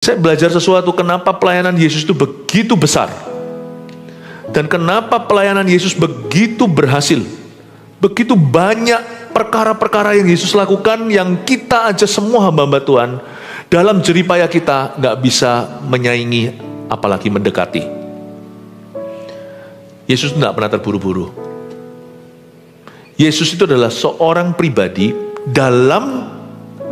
Saya belajar sesuatu, kenapa pelayanan Yesus itu begitu besar. Dan kenapa pelayanan Yesus begitu berhasil. Begitu banyak perkara-perkara yang Yesus lakukan, yang kita aja semua hamba-hamba Tuhan, dalam jeripaya kita gak bisa menyaingi, apalagi mendekati. Yesus tidak pernah terburu-buru. Yesus itu adalah seorang pribadi dalam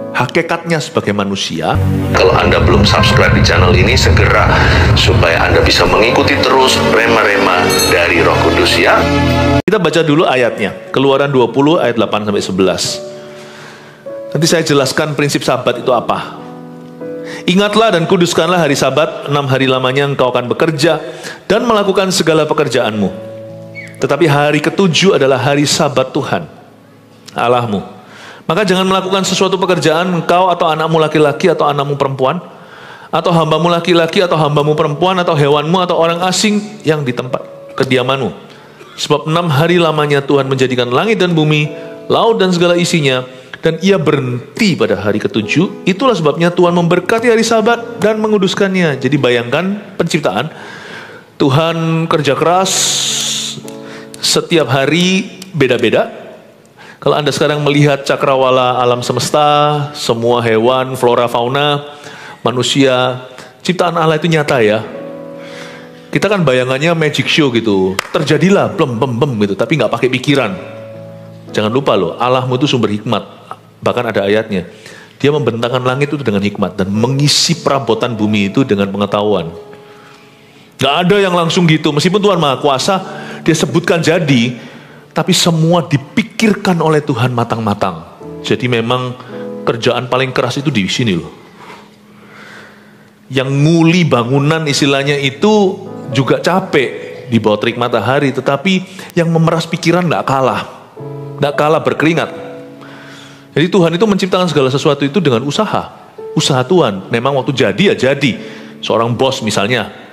hakikatnya sebagai manusia. Kalau Anda belum subscribe di channel ini, segera, supaya Anda bisa mengikuti terus rema-rema dari Roh Kudus ya. Kita baca dulu ayatnya, Keluaran 20 ayat 8-11. Nanti saya jelaskan prinsip sabat itu apa. Ingatlah dan kuduskanlah hari sabat, 6 hari lamanya engkau akan bekerja dan melakukan segala pekerjaanmu. Tetapi hari ketujuh adalah hari sabat Tuhan Allahmu. Maka jangan melakukan sesuatu pekerjaan engkau atau anakmu laki-laki atau anakmu perempuan, atau hambamu laki-laki atau hambamu perempuan, atau hewanmu atau orang asing yang di tempat kediamanmu. Sebab 6 hari lamanya Tuhan menjadikan langit dan bumi, laut dan segala isinya, dan ia berhenti pada hari ketujuh. Itulah sebabnya Tuhan memberkati hari sabat dan menguduskannya. Jadi bayangkan penciptaan, Tuhan kerja keras, setiap hari beda-beda. Kalau Anda sekarang melihat cakrawala alam semesta, semua hewan, flora, fauna, manusia, ciptaan Allah itu nyata ya. Kita kan bayangannya magic show gitu, terjadilah blem bem bem gitu, tapi nggak pakai pikiran. Jangan lupa loh, Allahmu itu sumber hikmat. Bahkan ada ayatnya, Dia membentangkan langit itu dengan hikmat dan mengisi perabotan bumi itu dengan pengetahuan. Nggak ada yang langsung gitu, meskipun Tuhan Maha Kuasa, Dia sebutkan jadi, tapi semua dipikirkan oleh Tuhan matang-matang. Jadi memang kerjaan paling keras itu di sini loh. Yang nguli bangunan istilahnya itu juga capek di bawah terik matahari, tetapi yang memeras pikiran gak kalah berkeringat. Jadi Tuhan itu menciptakan segala sesuatu itu dengan usaha Tuhan. Memang waktu jadi ya jadi. Seorang bos misalnya,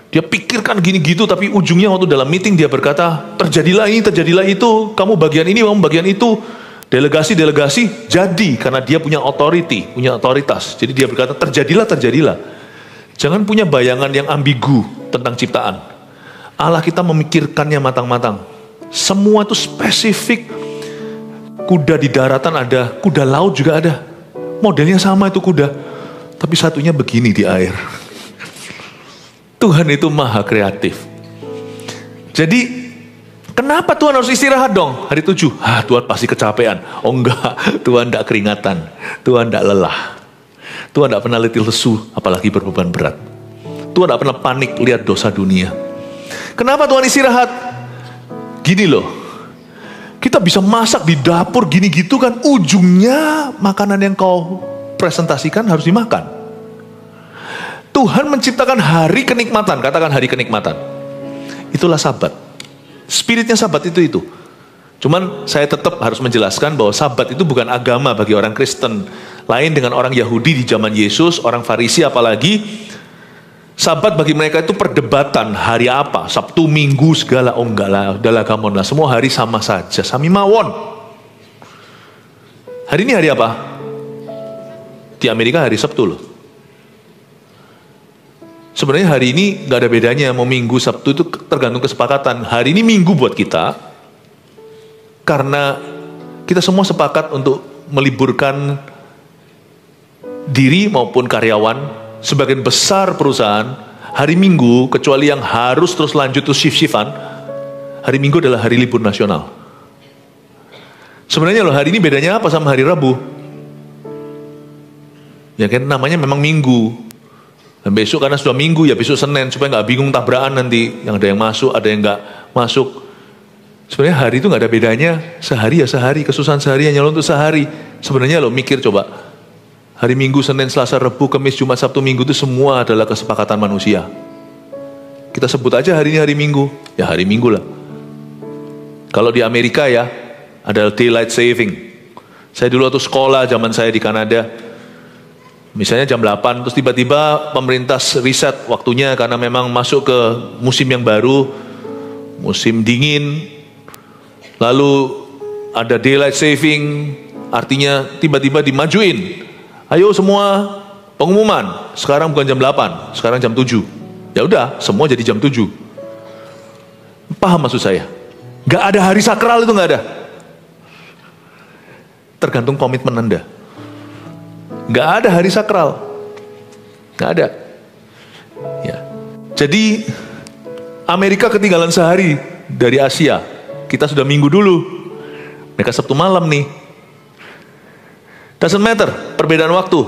dia pikirkan gini gitu, tapi ujungnya waktu dalam meeting dia berkata, terjadilah ini, terjadilah itu, kamu bagian ini, kamu bagian itu. Delegasi jadi, karena dia punya authority, punya otoritas. Jadi dia berkata, terjadilah. Jangan punya bayangan yang ambigu tentang ciptaan. Allah kita memikirkannya matang-matang. Semua itu spesifik. Kuda di daratan ada, kuda laut juga ada. Modelnya sama itu kuda, tapi satunya begini di air. Tuhan itu maha kreatif. Jadi kenapa Tuhan harus istirahat dong hari 7? Tuhan pasti kecapean. Oh enggak, Tuhan tidak keringatan, Tuhan tidak lelah, Tuhan tidak pernah letih lesu, apalagi berbeban berat. Tuhan tidak pernah panik lihat dosa dunia. Kenapa Tuhan istirahat? Gini loh, kita bisa masak di dapur gini gitu kan, ujungnya makanan yang kau presentasikan harus dimakan. Tuhan menciptakan hari kenikmatan, katakan hari kenikmatan. Itulah sabat. Spiritnya sabat itu. Cuman saya tetap harus menjelaskan bahwa sabat itu bukan agama bagi orang Kristen. Lain dengan orang Yahudi di zaman Yesus, orang Farisi apalagi. Sabat bagi mereka itu perdebatan, hari apa? Sabtu, Minggu, segala. Oh enggak lah, udahlah kamu lah. Semua hari sama saja, sami mawon. Hari ini hari apa? Di Amerika hari Sabtu loh. Sebenarnya hari ini gak ada bedanya, mau Minggu, Sabtu itu tergantung kesepakatan. Hari ini Minggu buat kita, karena kita semua sepakat untuk meliburkan diri maupun karyawan. Sebagian besar perusahaan, hari Minggu, kecuali yang harus terus lanjut terus shift-shiftan, hari Minggu adalah hari libur nasional. Sebenarnya loh, hari ini bedanya apa sama hari Rabu? Ya kan namanya memang Minggu. Dan besok karena sudah Minggu ya besok Senin, supaya nggak bingung tabrakan nanti, yang ada yang masuk, ada yang nggak masuk. Sebenarnya hari itu nggak ada bedanya, sehari ya sehari, kesusahan sehari hanya untuk sehari. Sebenarnya lo mikir coba, hari Minggu, Senin, Selasa, Rabu, Kamis, Jumat, Sabtu, Minggu itu semua adalah kesepakatan manusia. Kita sebut aja hari ini hari Minggu, ya hari Minggu lah. Kalau di Amerika ya ada daylight saving. Saya dulu waktu sekolah zaman saya di Kanada, misalnya jam 8, terus tiba-tiba pemerintah riset waktunya karena memang masuk ke musim yang baru, musim dingin. Lalu ada daylight saving, artinya tiba-tiba dimajuin. Ayo semua Pengumuman, sekarang bukan jam 8, sekarang jam 7. Ya udah, semua jadi jam 7. Paham maksud saya? Gak ada hari sakral, itu gak ada. Tergantung komitmen Anda. Gak ada hari sakral. Gak ada. Ya. Jadi Amerika ketinggalan sehari dari Asia. Kita sudah minggu dulu. Mereka Sabtu malam nih. Doesn't matter, perbedaan waktu.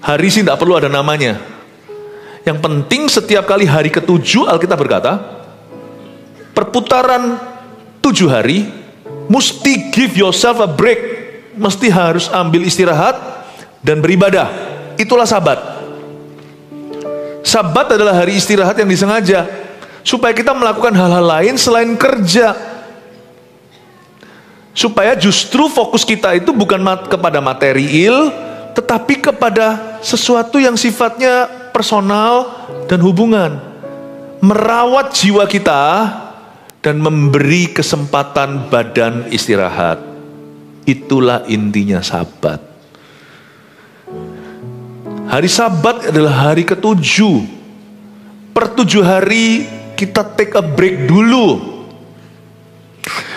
Hari sih tidak perlu ada namanya. Yang penting setiap kali hari ke-7 Alkitab berkata, perputaran 7 hari, mesti give yourself a break. Mesti harus ambil istirahat dan beribadah. Itulah Sabat. Sabat adalah hari istirahat yang disengaja supaya kita melakukan hal-hal lain selain kerja. Supaya justru fokus kita itu bukan kepada material, tetapi kepada sesuatu yang sifatnya personal dan hubungan. Merawat jiwa kita dan memberi kesempatan badan istirahat. Itulah intinya Sabat. Hari Sabat adalah hari ke-7. Per 7 hari kita take a break dulu.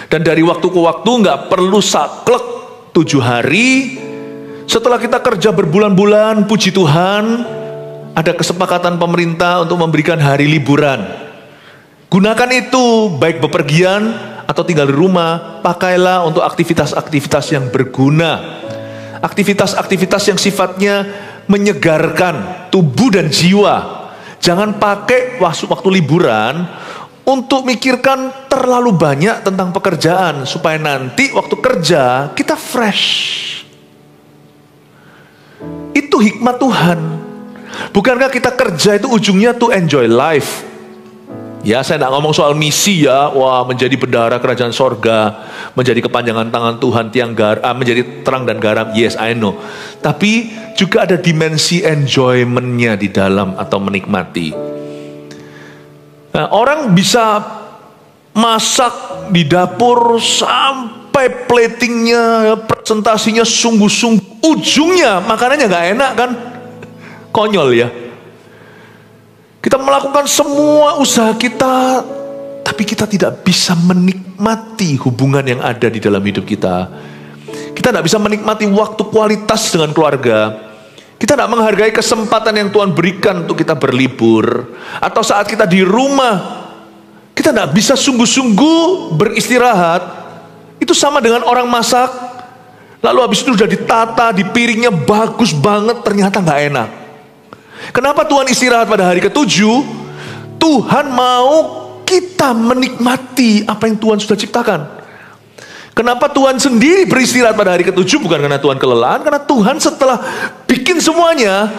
Dan dari waktu ke waktu nggak perlu saklek 7 hari. Setelah kita kerja berbulan-bulan, puji Tuhan, ada kesepakatan pemerintah untuk memberikan hari liburan. Gunakan itu, baik bepergian atau tinggal di rumah, pakailah untuk aktivitas-aktivitas yang berguna. Aktivitas-aktivitas yang sifatnya menyegarkan tubuh dan jiwa. Jangan pakai waktu liburan untuk mikirkan terlalu banyak tentang pekerjaan, supaya nanti waktu kerja kita fresh. Itu hikmat Tuhan. Bukankah kita kerja itu ujungnya to enjoy life? Ya, saya tidak ngomong soal misi ya, wah menjadi bendahara kerajaan sorga, menjadi kepanjangan tangan Tuhan, menjadi terang dan garam, yes I know. Tapi juga ada dimensi enjoyment-nya di dalam atau menikmati. Nah, orang bisa masak di dapur sampai platingnya, presentasinya sungguh-sungguh, ujungnya makanannya gak enak kan? Konyol ya. Kita melakukan semua usaha kita, tapi kita tidak bisa menikmati hubungan yang ada di dalam hidup kita. Kita tidak bisa menikmati waktu kualitas dengan keluarga. Kita tidak menghargai kesempatan yang Tuhan berikan untuk kita berlibur. Atau saat kita di rumah, kita tidak bisa sungguh-sungguh beristirahat. Itu sama dengan orang masak, lalu habis itu sudah ditata, di piringnya bagus banget, ternyata nggak enak. Kenapa Tuhan istirahat pada hari ke-7? Tuhan mau kita menikmati apa yang Tuhan sudah ciptakan. Kenapa Tuhan sendiri beristirahat pada hari ke-7? Bukan karena Tuhan kelelahan, karena Tuhan setelah bikin semuanya,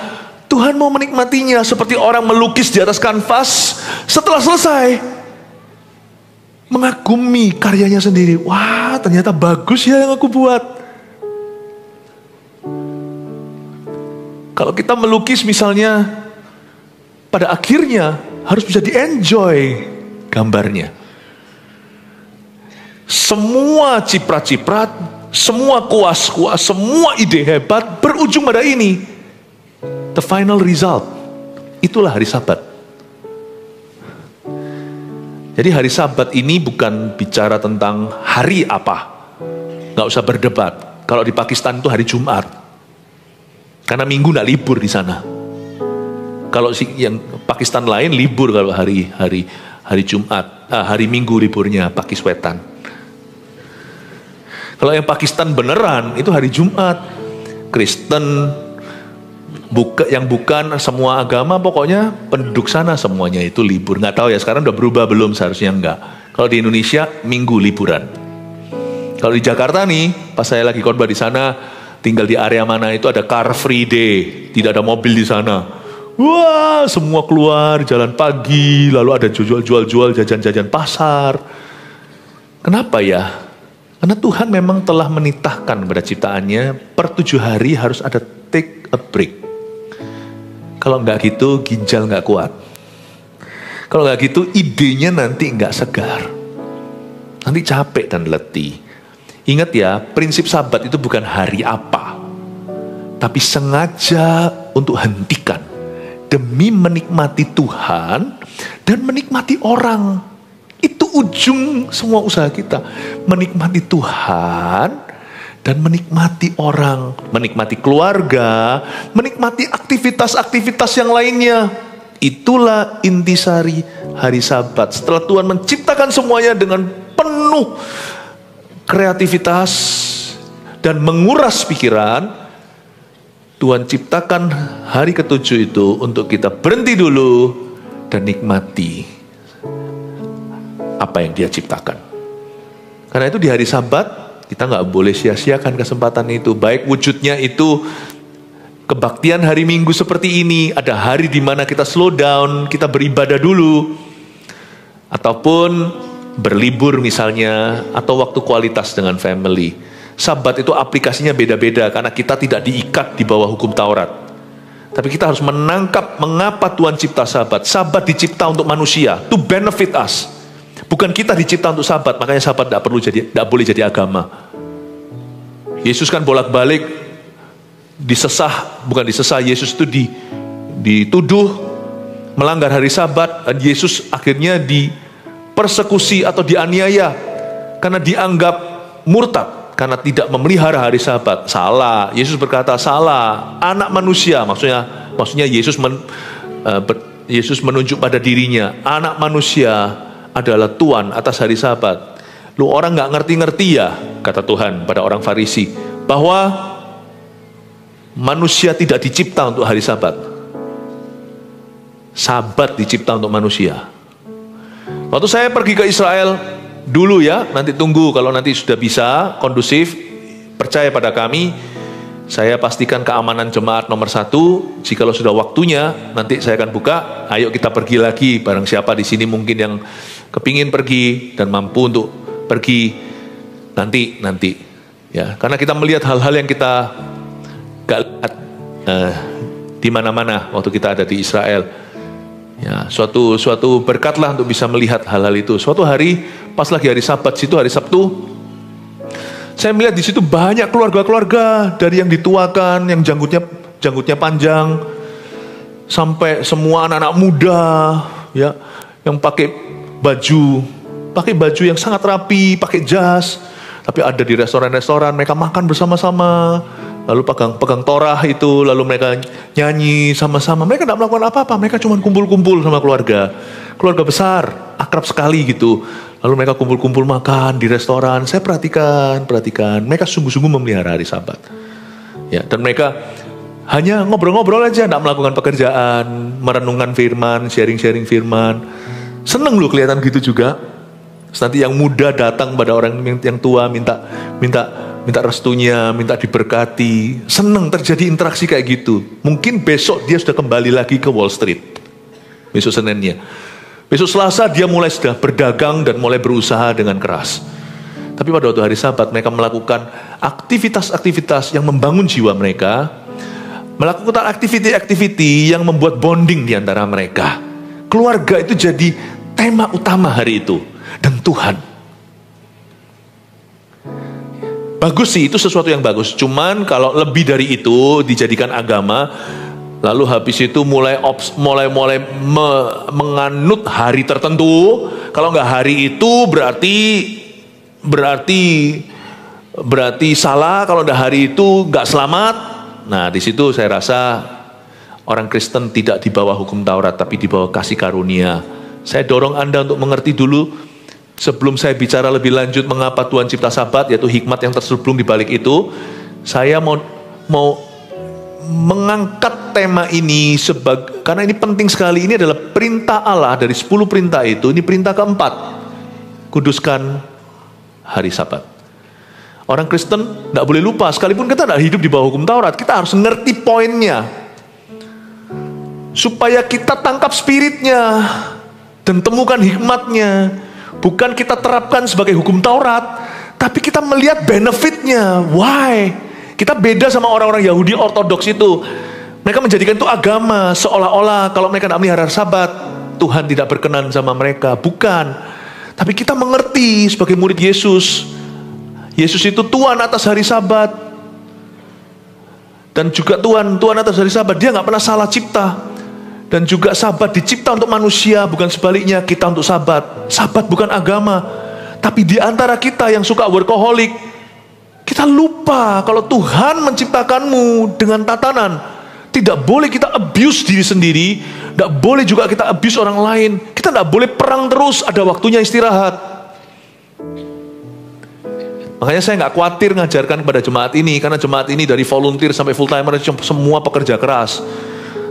Tuhan mau menikmatinya. Seperti orang melukis di atas kanvas, setelah selesai mengagumi karyanya sendiri. Wah, ternyata bagus ya yang aku buat. Kalau kita melukis misalnya, pada akhirnya harus bisa di-enjoy gambarnya. Semua ciprat-ciprat, semua kuas-kuas, semua ide hebat berujung pada ini. The final result. Itulah hari Sabat. Jadi hari Sabat ini bukan bicara tentang hari apa. Gak usah berdebat. Kalau di Pakistan itu hari Jumat. Karena Minggu gak libur di sana. Kalau yang Pakistan lain libur kalau hari Jumat, hari Minggu liburnya Pakiswetan. Kalau yang Pakistan beneran itu hari Jumat. Kristen, yang bukan semua agama, pokoknya penduduk sana semuanya itu libur. Nggak tahu ya, sekarang udah berubah belum, seharusnya enggak. Kalau di Indonesia Minggu liburan. Kalau di Jakarta nih, pas saya lagi khotbah di sana, tinggal di area mana itu ada car free day, tidak ada mobil di sana. Wah, semua keluar jalan pagi, lalu ada jual jajan-jajan pasar. Kenapa ya? Karena Tuhan memang telah menitahkan pada ciptaannya, per 7 hari harus ada take a break. Kalau nggak gitu, ginjal nggak kuat. Kalau nggak gitu, idenya nanti nggak segar. Nanti capek dan letih. Ingat ya, prinsip Sabat itu bukan hari apa, tapi sengaja untuk hentikan demi menikmati Tuhan dan menikmati orang. Itu ujung semua usaha kita, menikmati Tuhan dan menikmati orang, menikmati keluarga, menikmati aktivitas-aktivitas yang lainnya. Itulah intisari hari Sabat. Setelah Tuhan menciptakan semuanya dengan penuh kreativitas dan menguras pikiran, Tuhan ciptakan hari ketujuh itu untuk kita berhenti dulu dan nikmati apa yang Dia ciptakan. Karena itu di hari Sabat kita nggak boleh sia-siakan kesempatan itu. Baik wujudnya itu kebaktian hari Minggu seperti ini, ada hari di mana kita slow down, kita beribadah dulu, ataupun berlibur misalnya, atau waktu kualitas dengan family. Sabat itu aplikasinya beda-beda karena kita tidak diikat di bawah hukum Taurat. Tapi kita harus menangkap mengapa Tuhan cipta Sabat. Sabat dicipta untuk manusia, to benefit us. Bukan kita dicipta untuk Sabat, makanya Sabat tidak boleh jadi agama. Yesus kan bolak-balik Yesus itu dituduh melanggar hari Sabat, dan Yesus akhirnya dipersekusi atau dianiaya karena dianggap murtad karena tidak memelihara hari Sabat. Salah. Yesus berkata salah. Anak manusia, maksudnya Yesus menunjuk pada dirinya. Anak manusia adalah Tuhan atas hari Sabat. Lu orang nggak ngerti-ngerti ya, kata Tuhan pada orang Farisi, bahwa manusia tidak dicipta untuk hari Sabat. Sabat dicipta untuk manusia. Waktu saya pergi ke Israel dulu ya, nanti tunggu kalau nanti sudah bisa kondusif, percaya pada kami, saya pastikan keamanan jemaat nomor 1. Jikalau sudah waktunya, nanti saya akan buka. Ayo kita pergi lagi, barang siapa di sini mungkin yang kepingin pergi dan mampu untuk pergi nanti ya, karena kita melihat hal-hal yang kita gak lihat di mana-mana waktu kita ada di Israel. Ya, suatu berkatlah untuk bisa melihat hal-hal itu. Suatu hari pas lagi hari Sabat situ, hari Sabtu, saya melihat di situ banyak keluarga-keluarga, dari yang dituakan, yang janggutnya panjang, sampai semua anak-anak muda, ya, yang pakai baju yang sangat rapi, pakai jas. Tapi ada di restoran-restoran, mereka makan bersama-sama, lalu pegang Torah itu, lalu mereka nyanyi sama-sama. Mereka tidak melakukan apa-apa, mereka cuma kumpul-kumpul sama keluarga besar, akrab sekali gitu. Lalu mereka kumpul-kumpul makan di restoran. Saya perhatikan, mereka sungguh-sungguh memelihara hari Sabat. Ya, dan mereka hanya ngobrol-ngobrol aja, tidak melakukan pekerjaan, merenungkan firman, sharing-sharing firman. Seneng loh kelihatan gitu juga. Nanti yang muda datang pada orang yang tua, minta restunya, minta diberkati. Seneng terjadi interaksi kayak gitu. Mungkin besok dia sudah kembali lagi ke Wall Street, besok Seninnya. Besok Selasa dia mulai sudah berdagang dan mulai berusaha dengan keras. Tapi pada waktu hari Sabat mereka melakukan aktivitas-aktivitas yang membangun jiwa mereka, melakukan aktiviti-aktiviti yang membuat bonding di antara mereka. Keluarga itu jadi tema utama hari itu, dan Tuhan. Bagus sih, itu sesuatu yang bagus. Cuman kalau lebih dari itu dijadikan agama, lalu habis itu mulai menganut hari tertentu. Kalau nggak hari itu berarti salah. Kalau nggak hari itu nggak selamat. Nah, di situ saya rasa orang Kristen tidak di bawah hukum Taurat, tapi di bawah kasih karunia. Saya dorong Anda untuk mengerti dulu, sebelum saya bicara lebih lanjut mengapa Tuhan cipta Sabat, yaitu hikmat yang terselubung di balik itu. Saya mau mengangkat tema ini karena ini penting sekali. Ini adalah perintah Allah dari 10 perintah itu. Ini perintah keempat, kuduskan hari Sabat. Orang Kristen tidak boleh lupa, sekalipun kita tidak hidup di bawah hukum Taurat, kita harus ngerti poinnya, supaya kita tangkap spiritnya dan temukan hikmatnya. Bukan kita terapkan sebagai hukum Taurat, tapi kita melihat benefitnya. Why? Kita beda sama orang-orang Yahudi ortodoks itu. Mereka menjadikan itu agama, seolah-olah kalau mereka tidak melihara Sabat, Tuhan tidak berkenan sama mereka. Bukan. Tapi kita mengerti sebagai murid Yesus, Yesus itu Tuhan atas hari Sabat. Dan juga Tuhan atas hari Sabat, dia nggak pernah salah cipta. Dan juga Sabat dicipta untuk manusia, bukan sebaliknya, kita untuk Sabat. Sabat bukan agama. Tapi di antara kita yang suka workaholic, kita lupa kalau Tuhan menciptakanmu dengan tatanan. Tidak boleh kita abuse diri sendiri, tidak boleh juga kita abuse orang lain. Kita tidak boleh perang terus, ada waktunya istirahat. Makanya saya nggak khawatir ngajarkan kepada jemaat ini, karena jemaat ini dari volunteer sampai full timer semua pekerja keras.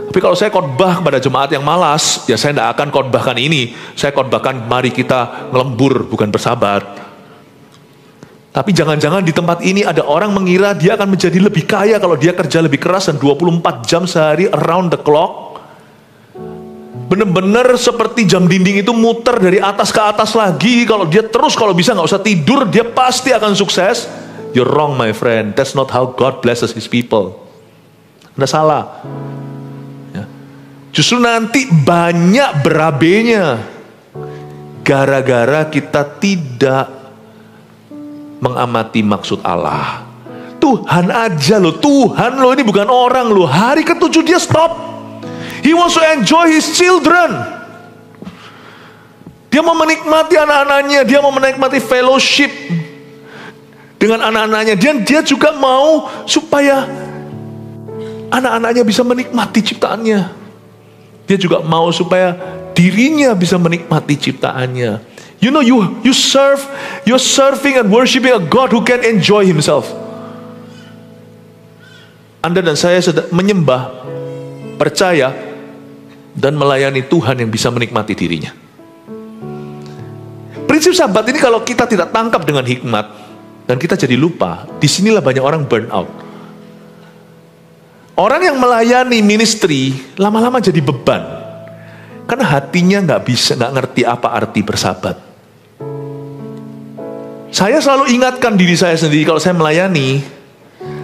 Tapi kalau saya khotbah kepada jemaat yang malas, ya saya tidak akan khotbahkan ini. Saya khotbahkan mari kita ngelembur, bukan bersabat. Tapi jangan-jangan di tempat ini ada orang mengira dia akan menjadi lebih kaya kalau dia kerja lebih keras dan 24 jam sehari around the clock. Benar-benar seperti jam dinding itu muter dari atas ke atas lagi. Kalau dia terus, kalau bisa nggak usah tidur, dia pasti akan sukses. You're wrong, my friend. That's not how God blesses His people. Anda salah. Ya. Justru nanti banyak berabenya gara-gara kita tidak mengamati maksud Allah. Tuhan aja loh, Tuhan loh, ini bukan orang loh. Hari ke-7 dia stop. He wants to enjoy his children. Dia mau menikmati anak-anaknya, dia mau menikmati fellowship dengan anak-anaknya. Dia juga mau supaya anak-anaknya bisa menikmati ciptaannya. Dia juga mau supaya dirinya bisa menikmati ciptaannya. You know, you're serving and worshiping a God who can enjoy himself. Anda dan saya sedang menyembah, percaya, dan melayani Tuhan yang bisa menikmati dirinya. Prinsip Sabat ini kalau kita tidak tangkap dengan hikmat, dan kita jadi lupa, disinilah banyak orang burn out. Orang yang melayani ministry, lama-lama jadi beban. Karena hatinya nggak ngerti apa arti bersabat. Saya selalu ingatkan diri saya sendiri, kalau saya melayani,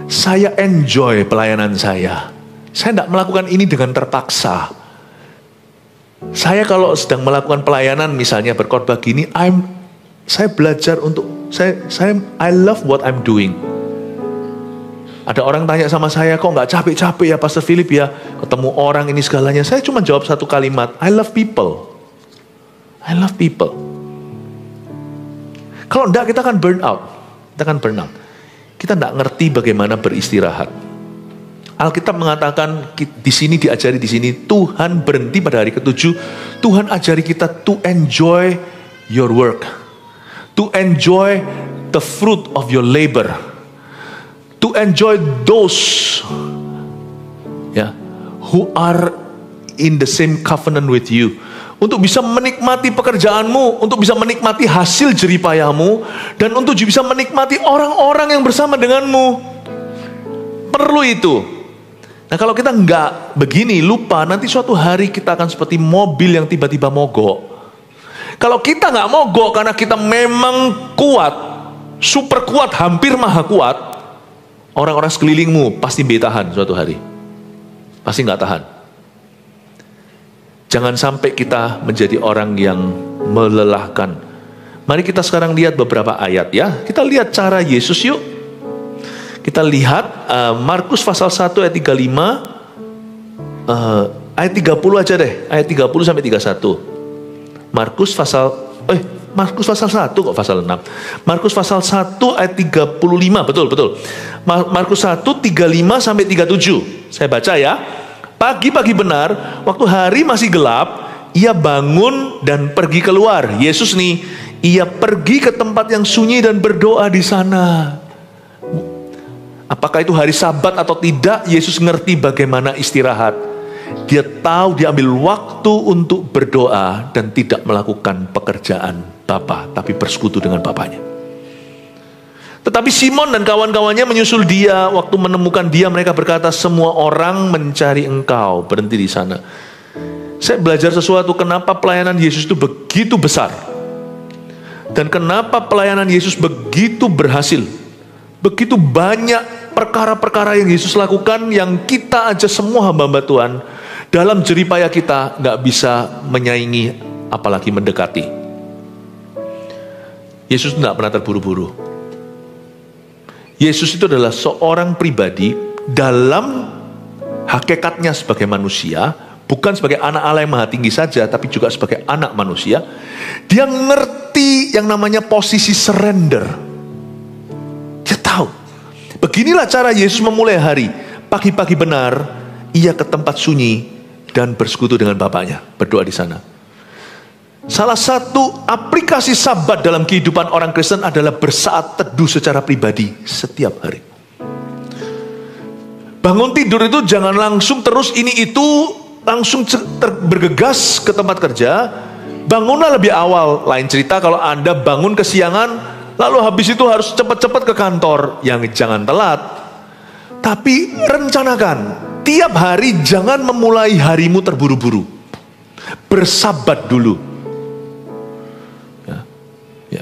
saya enjoy pelayanan saya. Saya tidak melakukan ini dengan terpaksa. Saya kalau sedang melakukan pelayanan, misalnya berkhotbah gini, saya belajar untuk I love what I'm doing. Ada orang tanya sama saya, kok nggak capek-capek ya Pastor Philip ya, ketemu orang ini segalanya. Saya cuma jawab satu kalimat, I love people. I love people. Kalau enggak, kita akan burn out. Kita enggak ngerti bagaimana beristirahat. Alkitab mengatakan di sini, diajari di sini, Tuhan berhenti pada hari ke-7. Tuhan ajari kita to enjoy your work, to enjoy the fruit of your labor, to enjoy those who are in the same covenant with you. Untuk bisa menikmati pekerjaanmu, untuk bisa menikmati hasil jeripayahmu, dan untuk bisa menikmati orang-orang yang bersama denganmu. Perlu itu. Nah, kalau kita nggak begini, lupa, nanti suatu hari kita akan seperti mobil yang tiba-tiba mogok. Kalau kita nggak mogok karena kita memang kuat, super kuat, hampir maha kuat, orang-orang sekelilingmu pasti tahan suatu hari. Pasti nggak tahan. Jangan sampai kita menjadi orang yang melelahkan. Mari kita sekarang lihat beberapa ayat ya. Kita lihat cara Yesus yuk. Kita lihat Markus pasal 1 ayat 35, ayat 30 aja deh, ayat 30 sampai 31. Markus pasal 1 kok pasal 6. Markus pasal 1 ayat 35, betul. Markus 1 35 sampai 37. Saya baca ya. Pagi-pagi benar, waktu hari masih gelap, ia bangun dan pergi keluar. Yesus nih, ia pergi ke tempat yang sunyi dan berdoa di sana. Apakah itu hari Sabat atau tidak, Yesus ngerti bagaimana istirahat. Dia tahu dia ambil waktu untuk berdoa dan tidak melakukan pekerjaan Bapa, tapi bersekutu dengan Bapanya. Tetapi Simon dan kawan-kawannya menyusul dia. Waktu menemukan dia, mereka berkata, semua orang mencari engkau. Berhenti di sana. Saya belajar sesuatu, kenapa pelayanan Yesus itu begitu besar. Dan kenapa pelayanan Yesus begitu berhasil. Begitu banyak perkara-perkara yang Yesus lakukan, yang kita aja semua hamba-hamba Tuhan dalam jeripaya kita gak bisa menyaingi, apalagi mendekati. Yesus tidak pernah terburu-buru. Yesus itu adalah seorang pribadi, dalam hakikatnya sebagai manusia, bukan sebagai anak Allah yang maha tinggi saja, tapi juga sebagai anak manusia, dia ngerti yang namanya posisi surrender. Dia tahu, beginilah cara Yesus memulai hari. Pagi-pagi benar, ia ke tempat sunyi dan bersekutu dengan Bapaknya, berdoa di sana. Salah satu aplikasi Sabat dalam kehidupan orang Kristen adalah bersaat teduh secara pribadi setiap hari. Bangun tidur itu jangan langsung terus ini itu, langsung bergegas ke tempat kerja. Bangunlah lebih awal. Lain cerita kalau Anda bangun kesiangan, lalu habis itu harus cepat-cepat ke kantor. Yang jangan telat. Tapi rencanakan, tiap hari jangan memulai harimu terburu-buru. Bersabat dulu.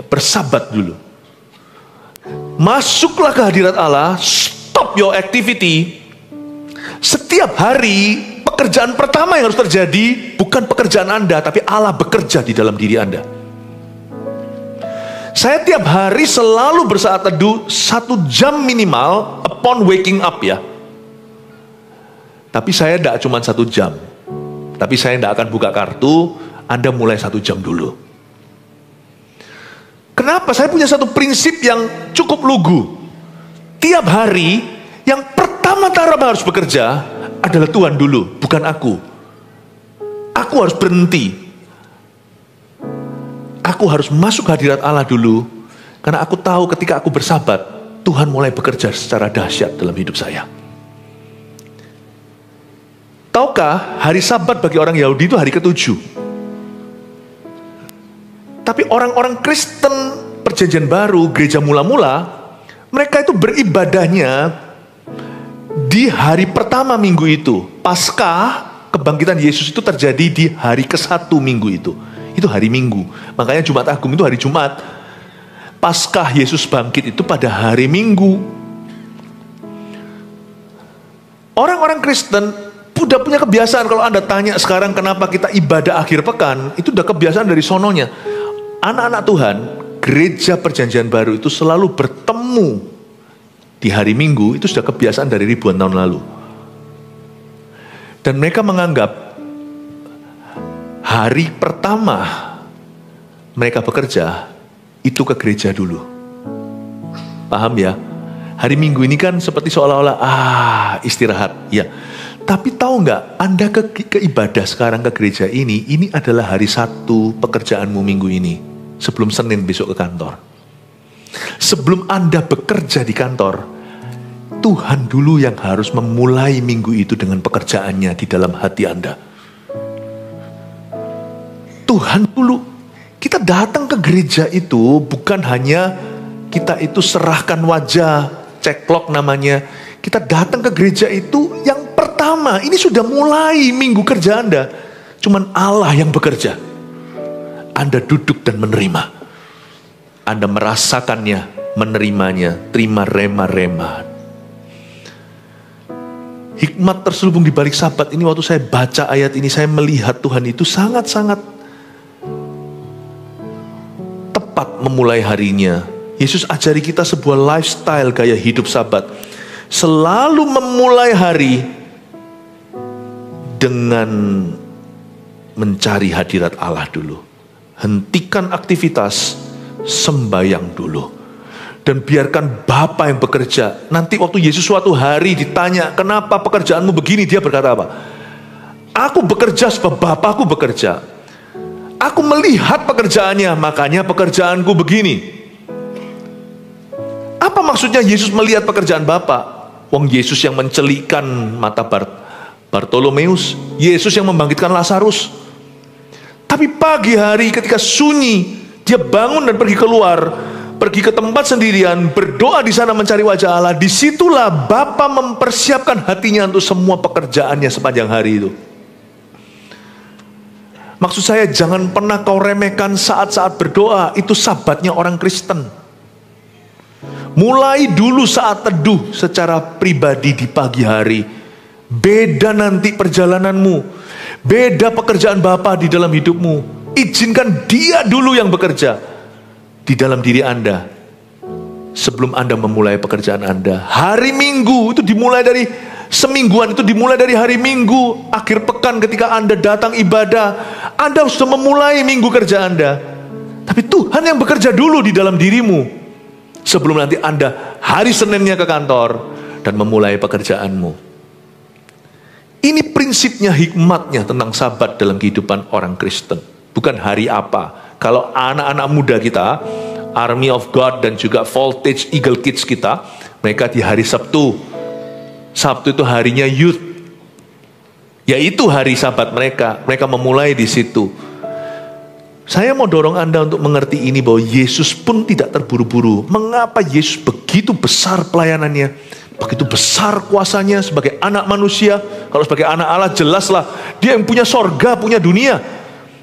Bersabat dulu. Masuklah ke hadirat Allah, stop your activity. Setiap hari, pekerjaan pertama yang harus terjadi bukan pekerjaan Anda, tapi Allah bekerja di dalam diri Anda. Saya tiap hari selalu bersaat teduh 1 jam minimal upon waking up ya. Tapi saya tidak cuma 1 jam. Tapi saya tidak akan buka kartu, Anda mulai 1 jam dulu. Kenapa? Saya punya satu prinsip yang cukup lugu. Tiap hari, yang pertama-tama harus bekerja adalah Tuhan dulu, bukan aku. Aku harus berhenti. Aku harus masuk hadirat Allah dulu, karena aku tahu ketika aku bersabat, Tuhan mulai bekerja secara dahsyat dalam hidup saya. Tahukah, hari Sabat bagi orang Yahudi itu hari ke-7. Tapi orang-orang Kristen Perjanjian Baru, gereja mula-mula, mereka itu beribadahnya di hari pertama minggu itu. Paskah kebangkitan Yesus itu terjadi di hari ke-1 minggu itu. Itu hari Minggu. Makanya Jumat Agung itu hari Jumat. Paskah Yesus bangkit itu pada hari Minggu. Orang-orang Kristen udah punya kebiasaan. Kalau Anda tanya sekarang kenapa kita ibadah akhir pekan, itu udah kebiasaan dari sononya. Anak-anak Tuhan, gereja Perjanjian Baru itu selalu bertemu di hari Minggu. Itu sudah kebiasaan dari ribuan tahun lalu. Dan mereka menganggap hari pertama mereka bekerja itu ke gereja dulu. Paham ya? Hari Minggu ini kan seperti seolah-olah istirahat. Ya. Tapi tahu nggak, Anda ke ibadah sekarang ke gereja ini adalah hari 1 pekerjaanmu minggu ini. Sebelum Senin besok ke kantor. Sebelum Anda bekerja di kantor, Tuhan dulu yang harus memulai minggu itu dengan pekerjaannya di dalam hati Anda. Tuhan dulu. Kita datang ke gereja itu bukan hanya kita itu serahkan wajah, ceklok namanya. Kita datang ke gereja itu yang pertama, ini sudah mulai minggu kerja Anda. Cuman Allah yang bekerja. Anda duduk dan menerima. Anda merasakannya, menerimanya, terima rema-rema. Hikmat terselubung di balik Sabat ini, waktu saya baca ayat ini, saya melihat Tuhan itu sangat-sangat tepat memulai harinya. Yesus ajari kita sebuah lifestyle gaya hidup Sabat. Selalu memulai hari dengan mencari hadirat Allah dulu. Hentikan aktivitas, sembayang dulu. Dan biarkan Bapa yang bekerja. Nanti waktu Yesus suatu hari ditanya, kenapa pekerjaanmu begini? Dia berkata apa? Aku bekerja sebab Bapakku bekerja. Aku melihat pekerjaannya, makanya pekerjaanku begini. Apa maksudnya Yesus melihat pekerjaan Bapa? Wong Yesus yang mencelikkan mata Bartolomeus. Yesus yang membangkitkan Lazarus. Tapi pagi hari ketika sunyi, dia bangun dan pergi keluar, pergi ke tempat sendirian, berdoa di sana mencari wajah Allah. Disitulah Bapa mempersiapkan hatinya untuk semua pekerjaannya sepanjang hari itu. Maksud saya, jangan pernah kau remehkan saat-saat berdoa. Itu Sabatnya orang Kristen. Mulai dulu saat teduh secara pribadi di pagi hari. Beda nanti perjalananmu. Beda pekerjaan Bapa di dalam hidupmu. Izinkan Dia dulu yang bekerja di dalam diri Anda. sebelum Anda memulai pekerjaan Anda. Hari Minggu itu dimulai dari semingguan, itu dimulai dari hari Minggu. Akhir pekan ketika Anda datang ibadah, Anda sudah memulai minggu kerja Anda. Tapi Tuhan yang bekerja dulu di dalam dirimu, sebelum nanti Anda hari Seninnya ke kantor dan memulai pekerjaanmu. Ini prinsipnya, hikmatnya tentang Sabat dalam kehidupan orang Kristen. Bukan hari apa. Kalau anak-anak muda kita, Army of God dan juga Voltage Eagle Kids kita, mereka di hari Sabtu. Sabtu itu harinya youth. Yaitu hari Sabat mereka. Mereka memulai di situ. Saya mau dorong Anda untuk mengerti ini, bahwa Yesus pun tidak terburu-buru. Mengapa Yesus begitu besar pelayanannya? Begitu besar kuasanya sebagai anak manusia. Kalau sebagai anak Allah jelaslah dia yang punya sorga, punya dunia.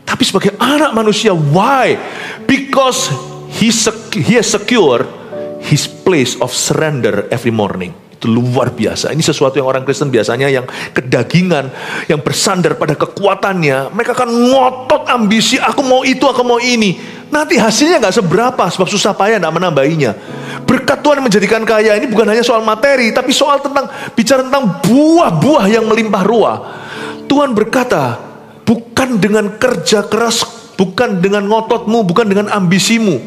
Tapi sebagai anak manusia, why? Because he has secured his place of surrender every morning. Itu luar biasa. Ini sesuatu yang orang Kristen biasanya yang kedagingan, yang bersandar pada kekuatannya. Mereka akan ngotot ambisi, aku mau itu, aku mau ini. Nanti hasilnya gak seberapa, sebab susah payah gak menambahinya. Berkat Tuhan menjadikan kaya ini bukan hanya soal materi, tapi soal bicara tentang buah-buah yang melimpah ruah. Tuhan berkata, bukan dengan kerja keras, bukan dengan ngototmu, bukan dengan ambisimu.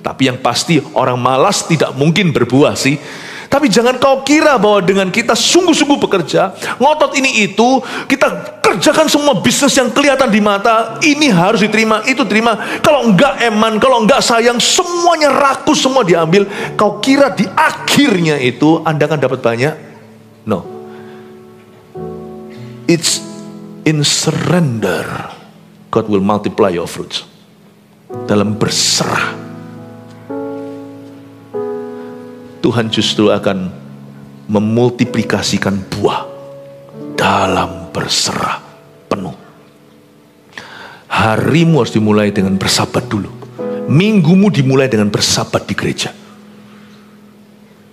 Tapi yang pasti orang malas tidak mungkin berbuah sih. Tapi jangan kau kira bahwa dengan kita sungguh-sungguh bekerja, ngotot ini itu, kita kerjakan semua bisnis yang kelihatan di mata, ini harus diterima, itu terima. Kalau enggak eman, kalau enggak sayang, semuanya rakus, semua diambil. Kau kira di akhirnya itu Anda akan dapat banyak? No. It's in surrender God will multiply your fruits. Dalam berserah, Tuhan justru akan memultiplikasikan buah dalam berserah penuh. Harimu harus dimulai dengan bersabat dulu. Minggumu dimulai dengan bersabat di gereja.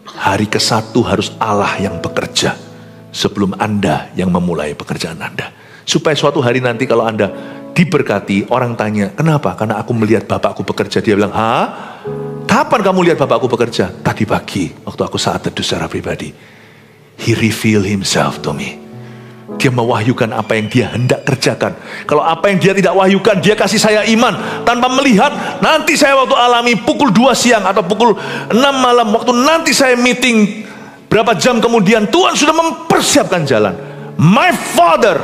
Hari ke-1 harus Allah yang bekerja sebelum Anda yang memulai pekerjaan Anda. Supaya suatu hari nanti kalau Anda diberkati, orang tanya, kenapa? Karena aku melihat Bapakku bekerja. Dia bilang, hah? Kapan kamu lihat Bapakku bekerja? Tadi pagi, waktu aku saat teduh secara pribadi. He revealed himself to me. Dia mewahyukan apa yang dia hendak kerjakan. Kalau apa yang dia tidak wahyukan, dia kasih saya iman. Tanpa melihat, nanti saya waktu alami pukul 2 siang atau pukul 6 malam. Waktu nanti saya meeting, berapa jam kemudian, Tuhan sudah mempersiapkan jalan. My Father,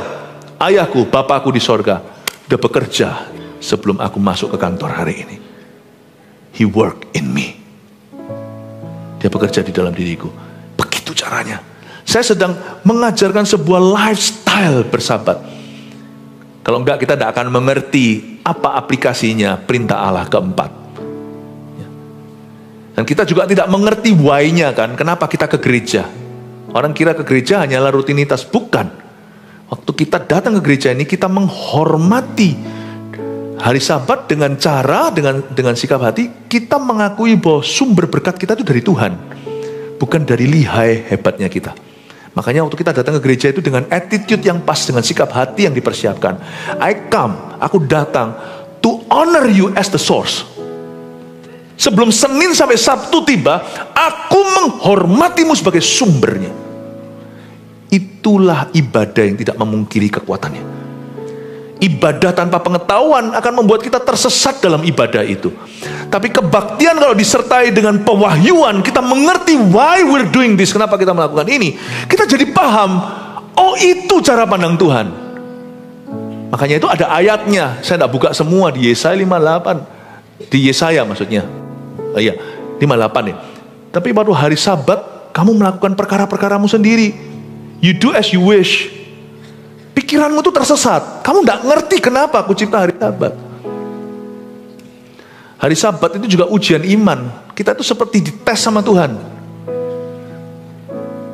ayahku, Bapakku di sorga, sudah bekerja sebelum aku masuk ke kantor hari ini. He work in me. Dia bekerja di dalam diriku. Begitu caranya. Saya sedang mengajarkan sebuah lifestyle bersabat. Kalau enggak kita tidak akan mengerti apa aplikasinya perintah Allah keempat. Dan kita juga tidak mengerti why-nya kan. Kenapa kita ke gereja? Orang kira ke gereja hanyalah rutinitas. Bukan. Waktu kita datang ke gereja ini, kita menghormati hari Sabat dengan cara, dengan sikap hati, kita mengakui bahwa sumber berkat kita itu dari Tuhan. Bukan dari lihai hebatnya kita. Makanya waktu kita datang ke gereja itu dengan attitude yang pas, dengan sikap hati yang dipersiapkan. Aku datang to honor you as the source. Sebelum Senin sampai Sabtu tiba, aku menghormatimu sebagai sumbernya. Itulah ibadah yang tidak memungkiri kekuatannya. Ibadah tanpa pengetahuan akan membuat kita tersesat dalam ibadah itu. Tapi kebaktian kalau disertai dengan pewahyuan, kita mengerti why we're doing this, kenapa kita melakukan ini. Kita jadi paham, oh itu cara pandang Tuhan. Makanya itu ada ayatnya. Saya tidak buka semua di Yesaya 58. Di Yesaya maksudnya. Iya, 58 ya. Tapi pada hari Sabat, kamu melakukan perkara-perkaramu sendiri. You do as you wish. Pikiranmu tuh tersesat. Kamu tidak ngerti kenapa aku cipta hari Sabat. Hari Sabat itu juga ujian iman. Kita tuh seperti dites sama Tuhan.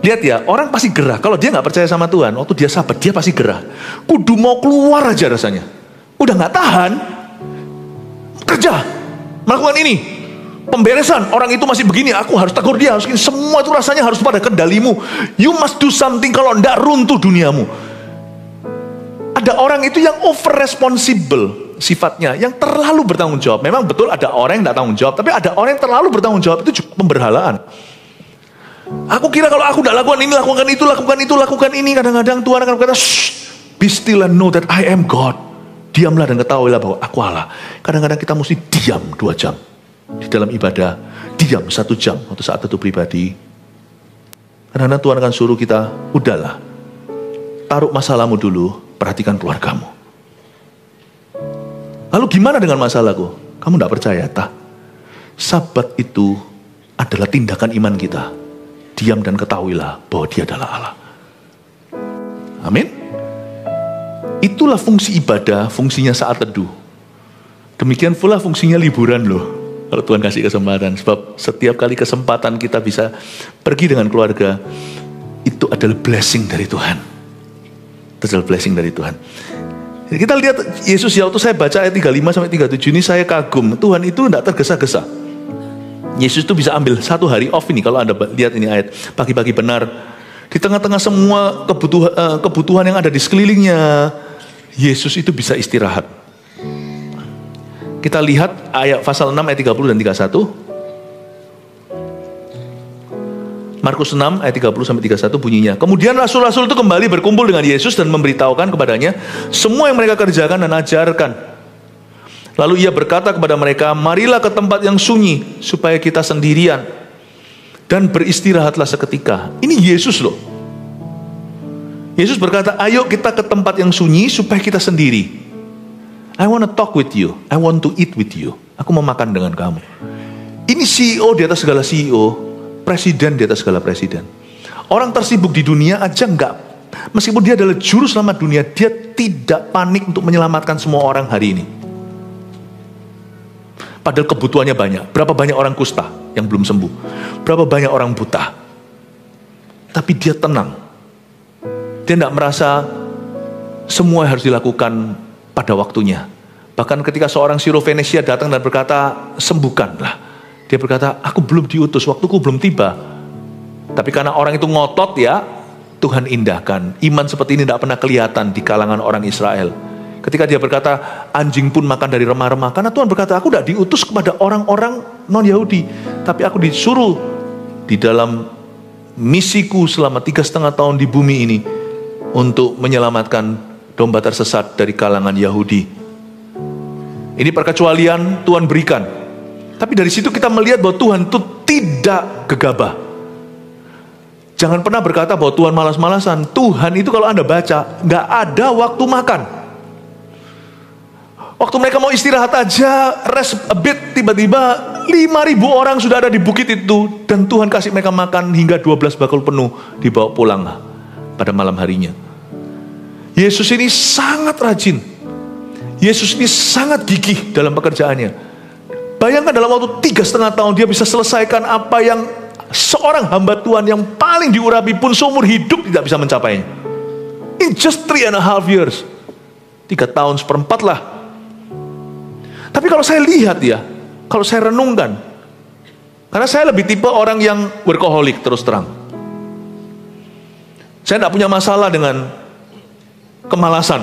Lihat ya, orang pasti gerah. Kalau dia nggak percaya sama Tuhan, waktu dia Sabat, dia pasti gerah. Kudu mau keluar aja rasanya. Udah nggak tahan. Kerja. Melakukan ini. Pemberesan. Orang itu masih begini. Aku harus tegur dia. Harus ini. Semua itu rasanya harus pada kendalimu. You must do something. Kalau enggak runtuh duniamu. Ada orang itu yang over responsible. sifatnya, yang terlalu bertanggung jawab. Memang betul ada orang yang tidak tanggung jawab, tapi ada orang yang terlalu bertanggung jawab, itu juga pemberhalaan. Aku kira kalau aku tidak lakukan ini, lakukan itu, lakukan ini, kadang-kadang Tuhan akan berkata, be still and know that I am God. Diamlah dan ketahuilah bahwa aku Allah. Kadang-kadang kita mesti diam 2 jam. Di dalam ibadah, diam 1 jam waktu saat itu pribadi. Kadang-kadang Tuhan akan suruh kita, udahlah, taruh masalahmu dulu, perhatikan keluargamu. Lalu gimana dengan masalahku? Kamu tidak percaya, tak? Sabat itu adalah tindakan iman kita. Diam dan ketahuilah bahwa Dia adalah Allah. Amin. Itulah fungsi ibadah, fungsinya saat teduh. Demikian pula fungsinya liburan loh. Kalau Tuhan kasih kesempatan. Sebab setiap kali kesempatan kita bisa pergi dengan keluarga, itu adalah blessing dari Tuhan. Itu adalah blessing dari Tuhan. Jadi kita lihat Yesus ya, waktu saya baca ayat 35-37 ini saya kagum. Tuhan itu tidak tergesa-gesa. Yesus itu bisa ambil 1 hari off ini. Kalau Anda lihat ini ayat pagi-pagi benar. Di tengah-tengah semua kebutuhan yang ada di sekelilingnya, Yesus itu bisa istirahat. Kita lihat ayat pasal 6 ayat 30 dan 31. Markus 6 ayat 30-31 bunyinya. Kemudian rasul-rasul itu kembali berkumpul dengan Yesus dan memberitahukan kepadanya semua yang mereka kerjakan dan ajarkan. Lalu ia berkata kepada mereka, marilah ke tempat yang sunyi supaya kita sendirian dan beristirahatlah seketika. Ini Yesus loh. Yesus berkata, ayo kita ke tempat yang sunyi supaya kita sendiri. I want to talk with you. I want to eat with you. Aku mau makan dengan kamu. Ini CEO di atas segala CEO, presiden di atas segala presiden. Orang tersibuk di dunia aja enggak. Meskipun dia adalah juru selamat dunia, dia tidak panik untuk menyelamatkan semua orang hari ini. Padahal kebutuhannya banyak. Berapa banyak orang kusta yang belum sembuh? Berapa banyak orang buta? Tapi dia tenang. Dia tidak merasa semua harus dilakukan pada waktunya. Bahkan ketika seorang Sirofenesia datang dan berkata, sembuhkanlah. Dia berkata, aku belum diutus, waktuku belum tiba. Tapi karena orang itu ngotot ya, Tuhan indahkan. Iman seperti ini tidak pernah kelihatan di kalangan orang Israel. Ketika dia berkata, anjing pun makan dari remah-remah. Karena Tuhan berkata, aku tidak diutus kepada orang-orang non-Yahudi. Tapi aku disuruh di dalam misiku selama 3,5 tahun di bumi ini. Untuk menyelamatkan domba tersesat dari kalangan Yahudi. Ini perkecualian Tuhan berikan. Tapi dari situ kita melihat bahwa Tuhan itu tidak gegabah. Jangan pernah berkata bahwa Tuhan malas-malasan. Tuhan itu kalau Anda baca, nggak ada waktu makan. Waktu mereka mau istirahat aja, rest a bit, tiba-tiba 5.000 orang sudah ada di bukit itu. Dan Tuhan kasih mereka makan hingga 12 bakul penuh, dibawa pulang pada malam harinya. Yesus ini sangat rajin. Yesus ini sangat gigih dalam pekerjaannya. Bayangkan dalam waktu 3,5 tahun dia bisa selesaikan apa yang seorang hamba Tuhan yang paling diurapi pun seumur hidup tidak bisa mencapainya. In just 3.5 years. 3 tahun seperempat lah. Tapi kalau saya lihat ya, kalau saya renungkan, karena saya lebih tipe orang yang workaholic terus terang. Saya tidak punya masalah dengan kemalasan.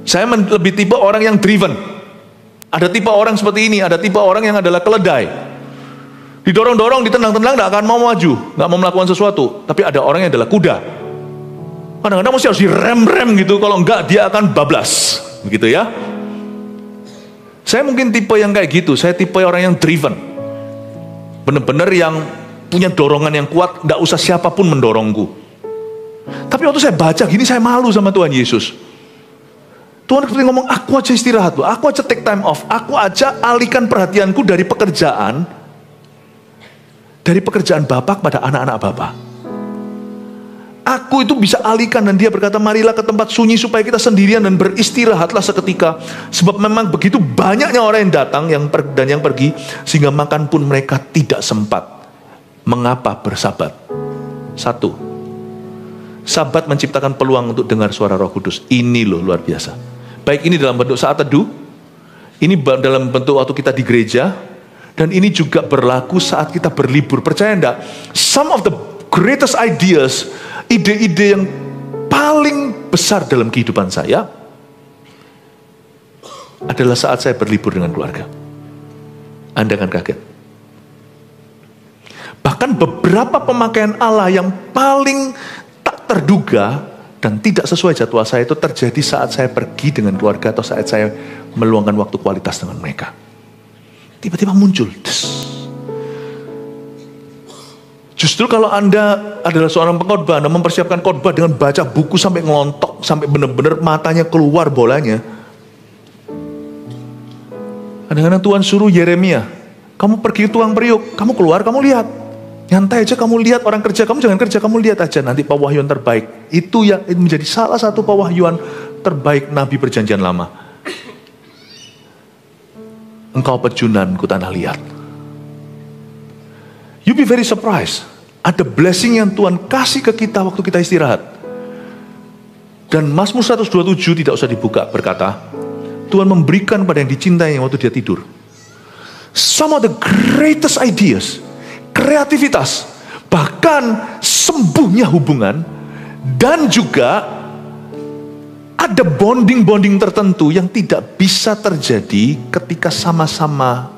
Saya lebih tipe orang yang driven. Ada tipe orang seperti ini, ada tipe orang yang adalah keledai. Didorong-dorong, ditendang-tendang, tidak akan mau maju, tidak mau melakukan sesuatu. Tapi ada orang yang adalah kuda. Kadang-kadang mesti harus direm-rem gitu, kalau enggak dia akan bablas, begitu ya. Saya mungkin tipe yang kayak gitu. Saya tipe orang yang driven. Benar-benar yang punya dorongan yang kuat, tidak usah siapapun mendorongku. Tapi waktu saya baca gini, saya malu sama Tuhan Yesus. Tuhan seperti ngomong, aku aja istirahat loh, aku aja take time off, aku aja alihkan perhatianku dari pekerjaan Bapa kepada anak-anak Bapa. Aku itu bisa alihkan, dan dia berkata, marilah ke tempat sunyi supaya kita sendirian dan beristirahatlah seketika. Sebab memang begitu banyaknya orang yang datang dan yang pergi, sehingga makan pun mereka tidak sempat. Mengapa bersabat? 1, Sabat menciptakan peluang untuk dengar suara Roh Kudus. Ini loh luar biasa. Baik ini dalam bentuk saat teduh, ini dalam bentuk waktu kita di gereja, dan ini juga berlaku saat kita berlibur. Percaya enggak? Some of the greatest ideas, ide-ide yang paling besar dalam kehidupan saya, adalah saat saya berlibur dengan keluarga. Anda akan kaget. Bahkan beberapa pemakaian Allah yang paling tak terduga dan tidak sesuai jadwal saya itu terjadi saat saya pergi dengan keluarga atau saat saya meluangkan waktu kualitas dengan mereka. Tiba-tiba muncul. Justru kalau Anda adalah seorang pengkhotbah, Anda mempersiapkan khotbah dengan baca buku sampai ngelontok, sampai benar-benar matanya keluar bolanya. Kadang-kadang Tuhan suruh Yeremia, kamu pergi ke tukang periuk, kamu keluar, kamu lihat. Nyantai aja kamu lihat orang kerja, kamu jangan kerja, kamu lihat aja nanti pewahyuan terbaik. Itu yang menjadi salah satu pewahyuan terbaik Nabi Perjanjian Lama. Engkau pejunan ku tanah liat. You be very surprised. Ada blessing yang Tuhan kasih ke kita waktu kita istirahat. Dan Mazmur 127 tidak usah dibuka berkata, Tuhan memberikan pada yang dicintai waktu dia tidur. Some of the greatest ideas, kreativitas, bahkan sembuhnya hubungan, dan juga ada bonding-bonding tertentu yang tidak bisa terjadi ketika sama-sama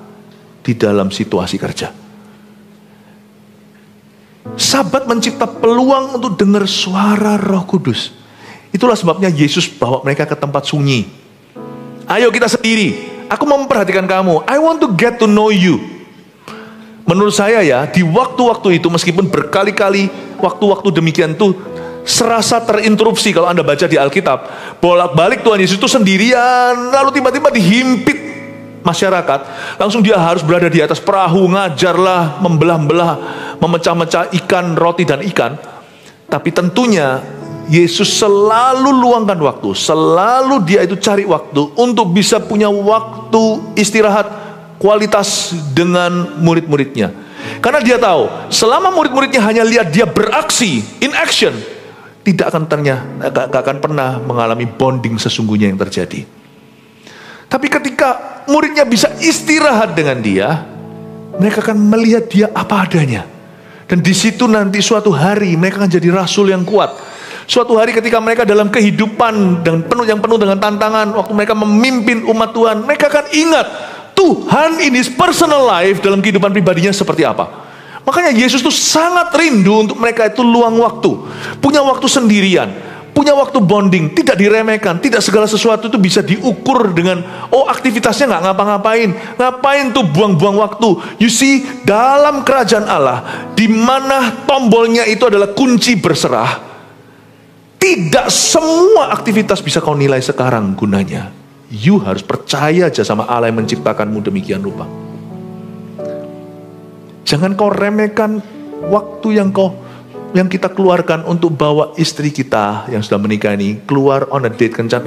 di dalam situasi kerja. Sabat mencipta peluang untuk dengar suara Roh Kudus. Itulah sebabnya Yesus bawa mereka ke tempat sunyi. Ayo kita sendiri, aku mau memperhatikan kamu. I want to get to know you. Menurut saya ya, di waktu-waktu itu meskipun berkali-kali waktu-waktu demikian tuh serasa terinterupsi kalau Anda baca di Alkitab. Bolak-balik Tuhan Yesus itu sendirian, lalu tiba-tiba dihimpit masyarakat. Langsung dia harus berada di atas perahu, ngajarlah, membelah-belah, memecah-mecah ikan, roti dan ikan. Tapi tentunya Yesus selalu luangkan waktu, selalu dia itu cari waktu untuk bisa punya waktu istirahat kualitas dengan murid-muridnya. Karena dia tahu, selama murid-muridnya hanya lihat dia beraksi, in action, tidak akan pernah mengalami bonding sesungguhnya yang terjadi. Tapi ketika muridnya bisa istirahat dengan dia, mereka akan melihat dia apa adanya. Dan di situ nanti suatu hari mereka akan jadi rasul yang kuat. Suatu hari ketika mereka dalam kehidupan yang penuh dengan tantangan, waktu mereka memimpin umat Tuhan, mereka akan ingat Tuhan in his personal life dalam kehidupan pribadinya seperti apa. Makanya Yesus itu sangat rindu untuk mereka itu luang waktu, punya waktu sendirian, punya waktu bonding, tidak diremehkan, tidak segala sesuatu itu bisa diukur dengan aktivitasnya nggak ngapain tuh buang-buang waktu. You see, dalam kerajaan Allah, di mana tombolnya itu adalah kunci berserah, tidak semua aktivitas bisa kau nilai sekarang gunanya. You harus percaya aja sama Allah yang menciptakanmu demikian rupa. Jangan kau remehkan waktu yang kita keluarkan untuk bawa istri kita yang sudah menikah ini keluar on a date kencan.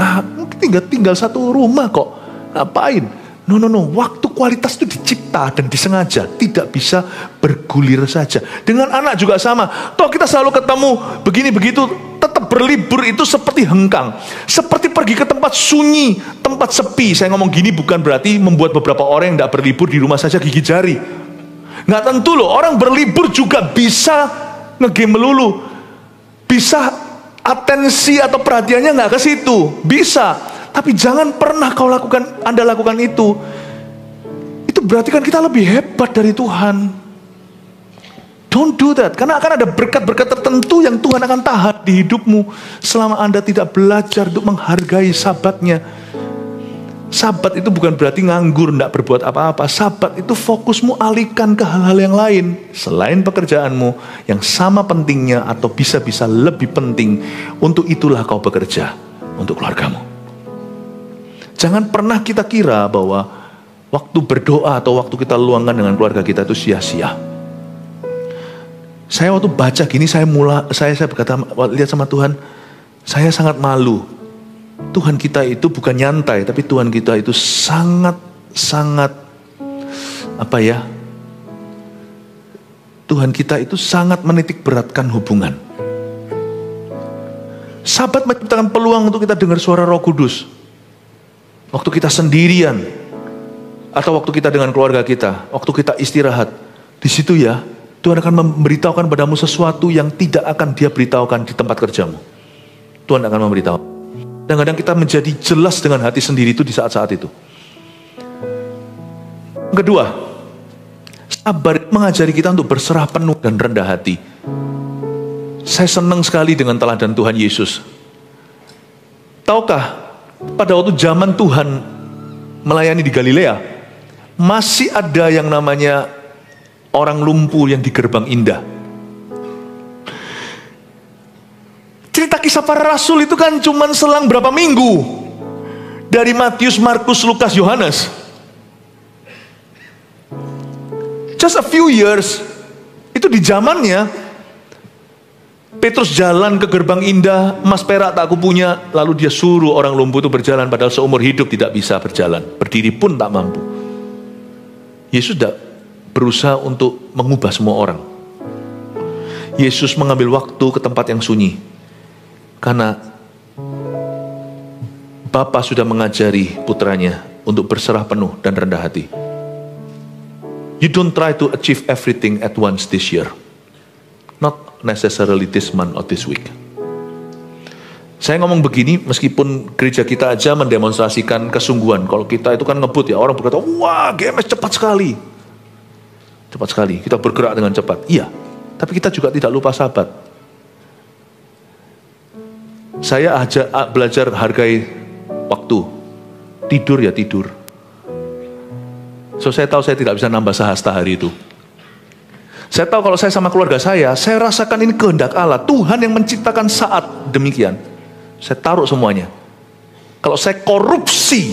Tinggal satu rumah kok. Ngapain? No. Waktu kualitas itu dicipta dan disengaja. Tidak bisa bergulir saja. Dengan anak juga sama. Toh kita selalu ketemu begini begitu. Tetap berlibur itu seperti hengkang. Seperti pergi ke tempat sunyi, tempat sepi. Saya ngomong gini bukan berarti membuat beberapa orang yang tidak berlibur di rumah saja gigit jari. Nggak tentu loh. Orang berlibur juga bisa nge-game melulu. Bisa atensi atau perhatiannya nggak ke situ. Bisa. Tapi jangan pernah Anda lakukan itu. Itu berarti kan kita lebih hebat dari Tuhan. Don't do that. Karena akan ada berkat-berkat tertentu yang Tuhan akan tahan di hidupmu selama Anda tidak belajar untuk menghargai sabatnya. Sabat itu bukan berarti nganggur, tidak berbuat apa-apa. Sabat itu fokusmu alihkan ke hal-hal yang lain selain pekerjaanmu yang sama pentingnya atau bisa-bisa lebih penting. Untuk itulah kau bekerja untuk keluargamu. Jangan pernah kita kira bahwa waktu berdoa atau waktu kita luangkan dengan keluarga kita itu sia-sia. Saya waktu baca gini, saya berkata, lihat sama Tuhan, saya sangat malu. Tuhan kita itu bukan nyantai, tapi Tuhan kita itu sangat Tuhan kita itu sangat menitik beratkan hubungan. Sabat menciptakan peluang untuk kita dengar suara Roh Kudus. Waktu kita sendirian, atau waktu kita dengan keluarga kita, waktu kita istirahat, di situ ya, Tuhan akan memberitahukan padamu sesuatu yang tidak akan Dia beritahukan di tempat kerjamu. Tuhan akan memberitahu. Kadang-kadang kita menjadi jelas dengan hati sendiri itu di saat-saat itu. Kedua, sabar mengajari kita untuk berserah penuh dan rendah hati. Saya senang sekali dengan teladan Tuhan Yesus. Tahukah, pada waktu zaman Tuhan melayani di Galilea, masih ada yang namanya orang lumpuh yang di gerbang indah. Cerita kisah para rasul itu kan cuma selang berapa minggu dari Matius, Markus, Lukas, Yohanes. Just a few years. Itu di zamannya Petrus jalan ke gerbang indah, emas perak tak kupunya, lalu dia suruh orang lumpuh itu berjalan, padahal seumur hidup tidak bisa berjalan, berdiri pun tak mampu. Yesus tidak berusaha untuk mengubah semua orang. Yesus mengambil waktu ke tempat yang sunyi, karena Bapa sudah mengajari putranya untuk berserah penuh dan rendah hati. You don't try to achieve everything at once this year. Not necessarily this month or this week. Saya ngomong begini meskipun gereja kita aja mendemonstrasikan kesungguhan. Kalau kita itu kan ngebut ya, orang berkata, wah GMS cepat sekali. Cepat sekali, kita bergerak dengan cepat. Iya, tapi kita juga tidak lupa sahabat. Saya belajar hargai waktu. Tidur ya tidur. So saya tahu saya tidak bisa nambah sehasta hari itu. Saya tahu kalau saya sama keluarga saya rasakan ini kehendak Allah. Tuhan yang menciptakan saat demikian. Saya taruh semuanya. Kalau saya korupsi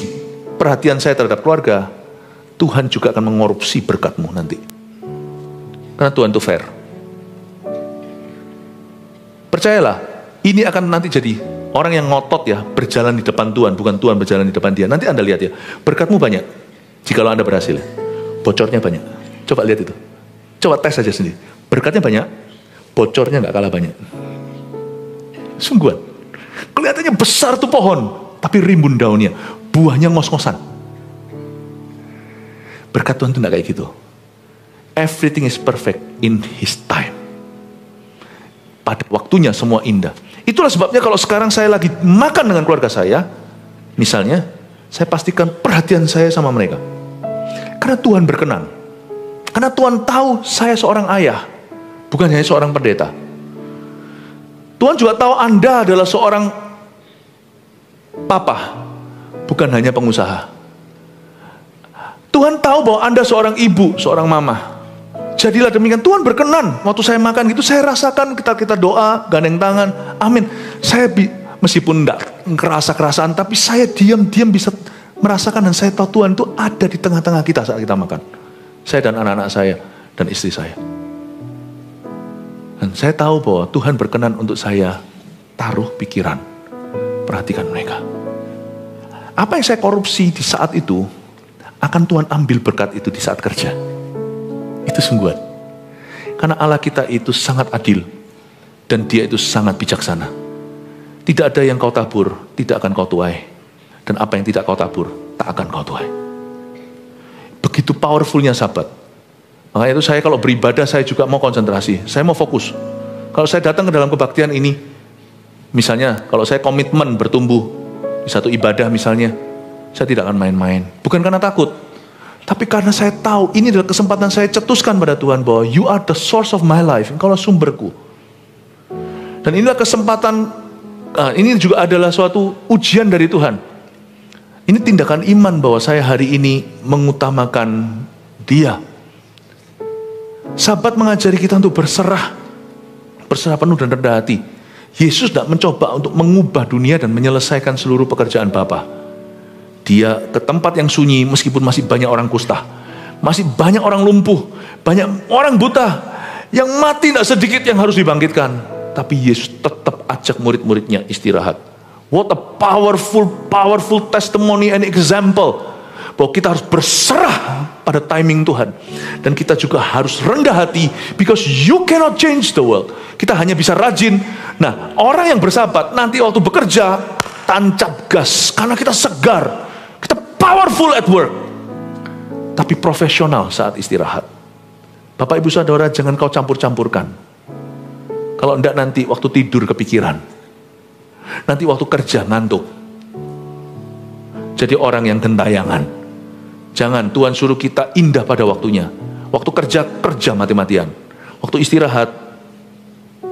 perhatian saya terhadap keluarga, Tuhan juga akan mengorupsi berkatmu nanti. Karena Tuhan itu fair. Percayalah, ini akan nanti jadi orang yang ngotot ya, berjalan di depan Tuhan, bukan Tuhan berjalan di depan dia. Nanti Anda lihat ya, berkatmu banyak. Jikalau Anda berhasil, bocornya banyak. Coba lihat itu. Coba tes saja sendiri. Berkatnya banyak, bocornya nggak kalah banyak. Sungguhan. Kelihatannya besar tuh pohon, tapi rimbun daunnya, buahnya ngos-ngosan. Berkat Tuhan itu nggak kayak gitu. Everything is perfect in His time. Pada waktunya semua indah. Itulah sebabnya kalau sekarang saya lagi makan dengan keluarga saya, misalnya, saya pastikan perhatian saya sama mereka. Karena Tuhan berkenan. Karena Tuhan tahu saya seorang ayah, bukan hanya seorang pendeta. Tuhan juga tahu Anda adalah seorang papa, bukan hanya pengusaha. Tuhan tahu bahwa Anda seorang ibu, seorang mama. Jadilah demikian. Tuhan berkenan. Waktu saya makan gitu, saya rasakan kita doa, gandeng tangan, amin. Saya meskipun enggak kerasa-kerasaan, tapi saya diam-diam bisa merasakan, dan saya tahu Tuhan itu ada di tengah-tengah kita saat kita makan. Saya dan anak-anak saya dan istri saya. Dan saya tahu bahwa Tuhan berkenan untuk saya taruh pikiran, perhatikan mereka. Apa yang saya korupsi di saat itu, akan Tuhan ambil berkat itu di saat kerja. Itu sungguhan. Karena Allah kita itu sangat adil, dan Dia itu sangat bijaksana. Tidak ada yang kau tabur, tidak akan kau tuai. Dan apa yang tidak kau tabur, tak akan kau tuai. Begitu powerfulnya sahabat. Makanya itu saya kalau beribadah, saya juga mau konsentrasi. Saya mau fokus. Kalau saya datang ke dalam kebaktian ini, misalnya kalau saya komitmen bertumbuh di satu ibadah misalnya, saya tidak akan main-main. Bukan karena takut, tapi karena saya tahu ini adalah kesempatan saya cetuskan pada Tuhan bahwa you are the source of my life. Engkaulah sumberku. Dan inilah kesempatan, ini juga adalah suatu ujian dari Tuhan. Ini tindakan iman bahwa saya hari ini mengutamakan Dia. Sahabat mengajari kita untuk berserah penuh dan rendah hati. Yesus tidak mencoba untuk mengubah dunia dan menyelesaikan seluruh pekerjaan Bapa. Dia ke tempat yang sunyi meskipun masih banyak orang kusta, masih banyak orang lumpuh, banyak orang buta, yang mati tidak sedikit yang harus dibangkitkan. Tapi Yesus tetap ajak murid-muridnya istirahat. What a powerful testimony and example. Bahwa kita harus berserah pada timing Tuhan. Dan kita juga harus rendah hati. Because you cannot change the world. Kita hanya bisa rajin. Nah, orang yang bersahabat nanti waktu bekerja, tancap gas. Karena kita segar. Kita powerful at work. Tapi profesional saat istirahat. Bapak ibu saudara, jangan kau campur-campurkan. Kalau enggak nanti waktu tidur kepikiran. Nanti waktu kerja ngantuk. Jadi orang yang gentayangan. Jangan, Tuhan suruh kita indah pada waktunya. Waktu kerja, kerja mati-matian. Waktu istirahat,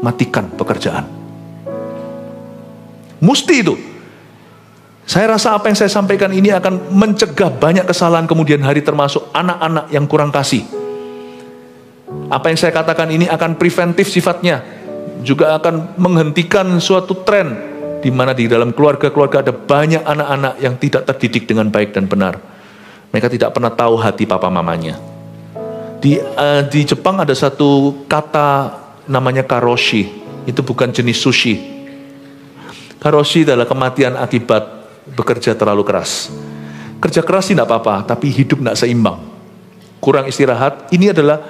matikan pekerjaan. Mesti itu. Saya rasa apa yang saya sampaikan ini akan mencegah banyak kesalahan kemudian hari, termasuk anak-anak yang kurang kasih. Apa yang saya katakan ini akan preventif sifatnya, juga akan menghentikan suatu tren di mana di dalam keluarga-keluarga ada banyak anak-anak yang tidak terdidik dengan baik dan benar. Mereka tidak pernah tahu hati papa mamanya. Di Jepang ada satu kata namanya karoshi. Itu bukan jenis sushi. Karoshi adalah kematian akibat bekerja terlalu keras. Kerja keras sih tidak apa-apa, tapi hidup tidak seimbang. Kurang istirahat, ini adalah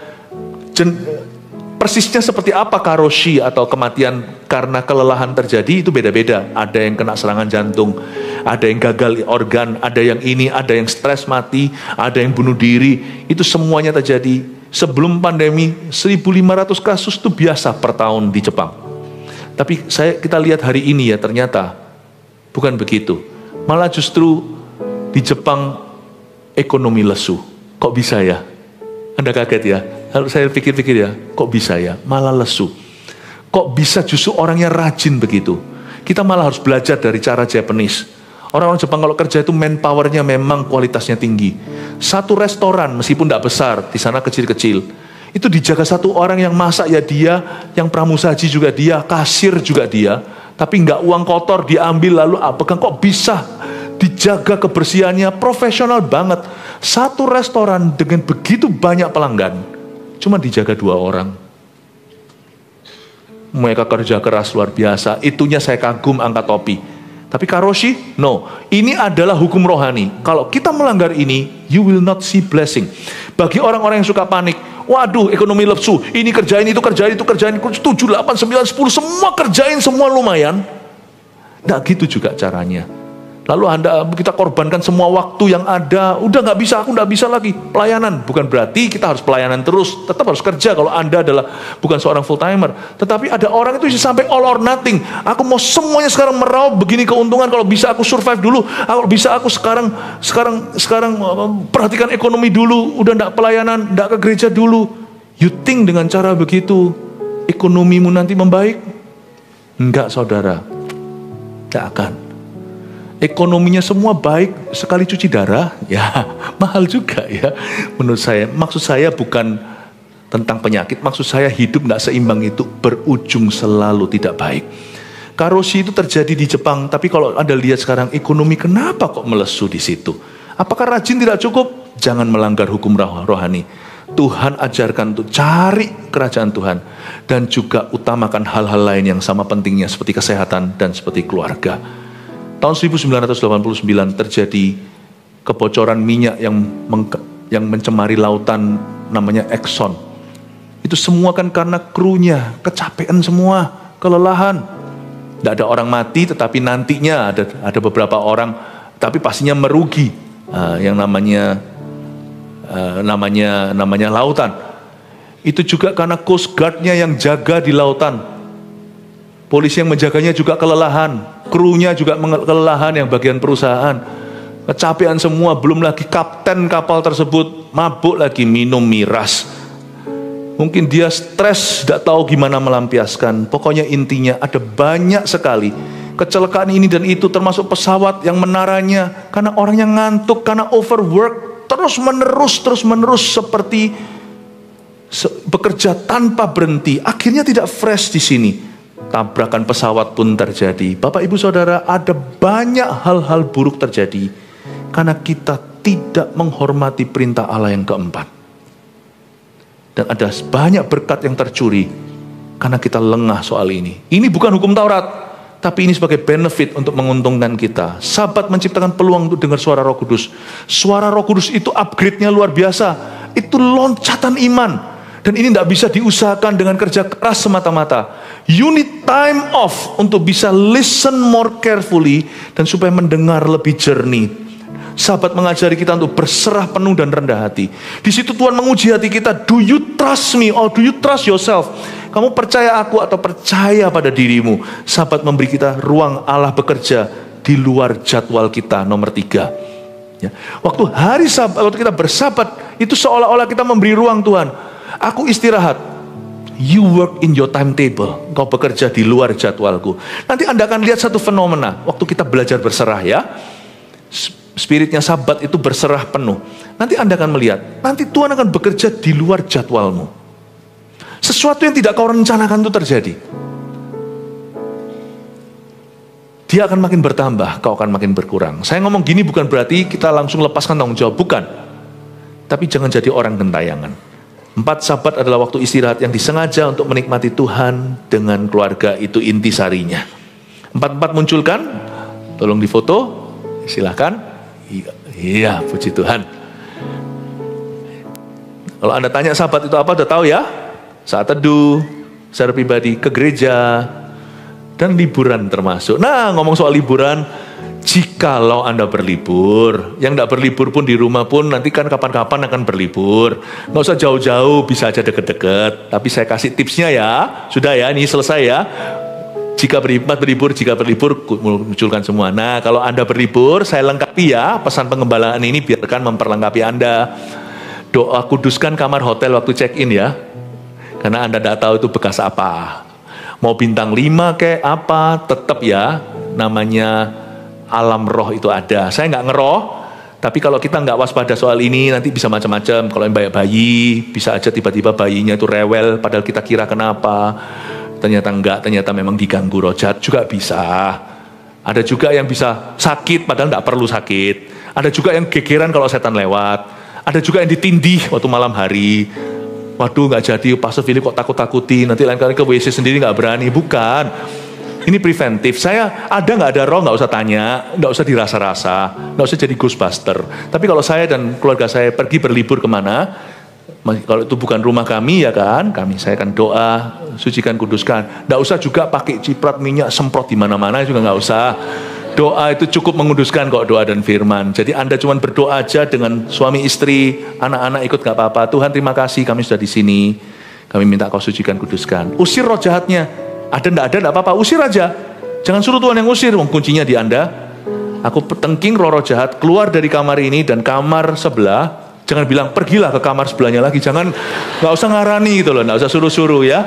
persisnya seperti apa karoshi atau kematian karena kelelahan terjadi, itu beda-beda. Ada yang kena serangan jantung, ada yang gagal organ, ada yang ini, ada yang stres mati, ada yang bunuh diri. Itu semuanya terjadi. Sebelum pandemi 1.500 kasus itu biasa per tahun di Jepang. Tapi kita lihat hari ini ya, ternyata bukan begitu. Malah justru di Jepang ekonomi lesu. Kok bisa ya? Anda kaget ya? Saya pikir-pikir ya, kok bisa ya? Malah lesu. Kok bisa justru orangnya rajin begitu? Kita malah harus belajar dari cara Japanese. Orang-orang Jepang kalau kerja itu manpowernya memang kualitasnya tinggi. Satu restoran meskipun tidak besar, di sana kecil-kecil, itu dijaga satu orang yang masak ya dia, yang pramusaji juga dia, kasir juga dia. Tapi nggak uang kotor diambil lalu pegang, kok bisa dijaga kebersihannya, profesional banget. Satu restoran dengan begitu banyak pelanggan, cuma dijaga 2 orang. Mereka kerja keras luar biasa, itunya saya kagum, angkat topi. Tapi karoshi, no. Ini adalah hukum rohani. Kalau kita melanggar ini, you will not see blessing. Bagi orang-orang yang suka panik, waduh ekonomi lesu, ini kerjain, itu kerjain, itu kerjain, 7, 8, 9, 10, semua kerjain, semua lumayan. Nah gitu juga caranya. Lalu kita korbankan semua waktu yang ada, udah gak bisa, aku gak bisa lagi. Pelayanan, bukan berarti kita harus pelayanan terus, tetap harus kerja kalau Anda adalah bukan seorang full timer. Tetapi ada orang itu sampai all or nothing. Aku mau semuanya sekarang meraup begini keuntungan, kalau bisa aku survive dulu, kalau bisa aku sekarang perhatikan ekonomi dulu, udah gak pelayanan, gak ke gereja dulu. You think dengan cara begitu ekonomimu nanti membaik? Enggak saudara, gak akan. Ekonominya semua baik, sekali cuci darah, ya mahal juga ya. Menurut saya, maksud saya bukan tentang penyakit, maksud saya hidup tidak seimbang itu berujung selalu tidak baik. Karoshi itu terjadi di Jepang, tapi kalau Anda lihat sekarang ekonomi kenapa kok melesu di situ? Apakah rajin tidak cukup? Jangan melanggar hukum rohani. Tuhan ajarkan untuk cari kerajaan Tuhan dan juga utamakan hal-hal lain yang sama pentingnya seperti kesehatan dan seperti keluarga. Tahun 1989 terjadi kebocoran minyak yang mencemari lautan namanya Exxon. Itu semua kan karena krunya kecapean semua, kelelahan. Tidak ada orang mati, tetapi nantinya ada beberapa orang, tapi pastinya merugi. Yang namanya lautan. Itu juga karena Coast Guard-nya yang jaga di lautan. Polisi yang menjaganya juga kelelahan, krunya juga kelelahan yang bagian perusahaan. Kecapean semua, belum lagi kapten kapal tersebut mabuk lagi, minum miras. Mungkin dia stres, tidak tahu gimana melampiaskan. Pokoknya intinya ada banyak sekali kecelakaan ini dan itu, termasuk pesawat yang menaranya karena orangnya ngantuk, karena overwork, terus menerus seperti bekerja tanpa berhenti. Akhirnya tidak fresh di sini. Tabrakan pesawat pun terjadi. Bapak Ibu Saudara, ada banyak hal-hal buruk terjadi karena kita tidak menghormati perintah Allah yang keempat. Dan ada banyak berkat yang tercuri karena kita lengah soal ini. Ini bukan hukum Taurat, tapi ini sebagai benefit untuk menguntungkan kita. Sahabat menciptakan peluang untuk dengar suara Roh Kudus. Suara Roh Kudus itu upgrade-nya luar biasa. Itu loncatan iman. Dan ini tidak bisa diusahakan dengan kerja keras semata-mata. You need time off untuk bisa listen more carefully dan supaya mendengar lebih jernih. Sahabat mengajari kita untuk berserah penuh dan rendah hati. Di situ Tuhan menguji hati kita. Do you trust me or do you trust yourself? Kamu percaya aku atau percaya pada dirimu? Sahabat memberi kita ruang Allah bekerja di luar jadwal kita. Nomor 3. Ya. Waktu hari Sabat, waktu kita bersabat, itu seolah-olah kita memberi ruang Tuhan. Aku istirahat. You work in your timetable. Kau bekerja di luar jadwalku. Nanti Anda akan lihat satu fenomena. Waktu kita belajar berserah ya. Spiritnya Sabat itu berserah penuh. Nanti Anda akan melihat. Nanti Tuhan akan bekerja di luar jadwalmu. Sesuatu yang tidak kau rencanakan itu terjadi. Dia akan makin bertambah, kau akan makin berkurang. Saya ngomong gini bukan berarti kita langsung lepaskan tanggung jawab, bukan. Tapi jangan jadi orang gentayangan. 4 Sabat adalah waktu istirahat yang disengaja untuk menikmati Tuhan dengan keluarga, itu intisarinya. 4 munculkan, tolong difoto, silahkan. Iya, puji Tuhan. Kalau Anda tanya Sabat itu apa, udah tahu ya? Saat teduh, secara pribadi, ke gereja, dan liburan termasuk. Nah, ngomong soal liburan, jikalau Anda berlibur, yang tidak berlibur pun di rumah pun nanti kan kapan-kapan akan berlibur. Nggak usah jauh-jauh, bisa aja deket-deket. Tapi saya kasih tipsnya ya, sudah ya, ini selesai ya. Jika berlibur, munculkan semua. Nah, kalau Anda berlibur, saya lengkapi ya, pesan pengembalaan ini biarkan memperlengkapi Anda. Doa kuduskan kamar hotel waktu check-in ya. Karena Anda tidak tahu itu bekas apa. Mau bintang 5 kayak apa, tetap ya, namanya alam roh itu ada. Saya nggak ngeroh, tapi kalau kita nggak waspada soal ini, nanti bisa macam-macam. Kalau yang bayi, bisa aja tiba-tiba bayinya itu rewel, padahal kita kira kenapa. Ternyata enggak, ternyata memang diganggu roh jahat juga bisa. Ada juga yang bisa sakit, padahal nggak perlu sakit. Ada juga yang gegeran kalau setan lewat. Ada juga yang ditindih waktu malam hari. Waduh nggak jadi, Pastor Philip kok takut-takuti, nanti lain kali ke WC sendiri nggak berani. Bukan, ini preventif. Saya nggak ada roh, nggak usah tanya, nggak usah dirasa-rasa, nggak usah jadi ghostbuster. Tapi kalau saya dan keluarga saya pergi berlibur kemana, kalau itu bukan rumah kami ya kan, saya akan doa, sucikan, kuduskan. Nggak usah juga pakai ciprat minyak semprot di mana-mana juga nggak usah. Doa itu cukup menguduskan kok, doa dan firman. Jadi Anda cuma berdoa aja dengan suami istri, anak-anak ikut gak apa-apa. Tuhan terima kasih kami sudah di sini. Kami minta kau sucikan, kuduskan. Usir roh jahatnya. Ada enggak apa-apa, usir aja. Jangan suruh Tuhan yang usir, kuncinya di Anda. Aku tengking roh jahat keluar dari kamar ini dan kamar sebelah. Jangan bilang pergilah ke kamar sebelahnya lagi. Jangan, gak usah ngarani gitu loh, gak usah suruh-suruh ya.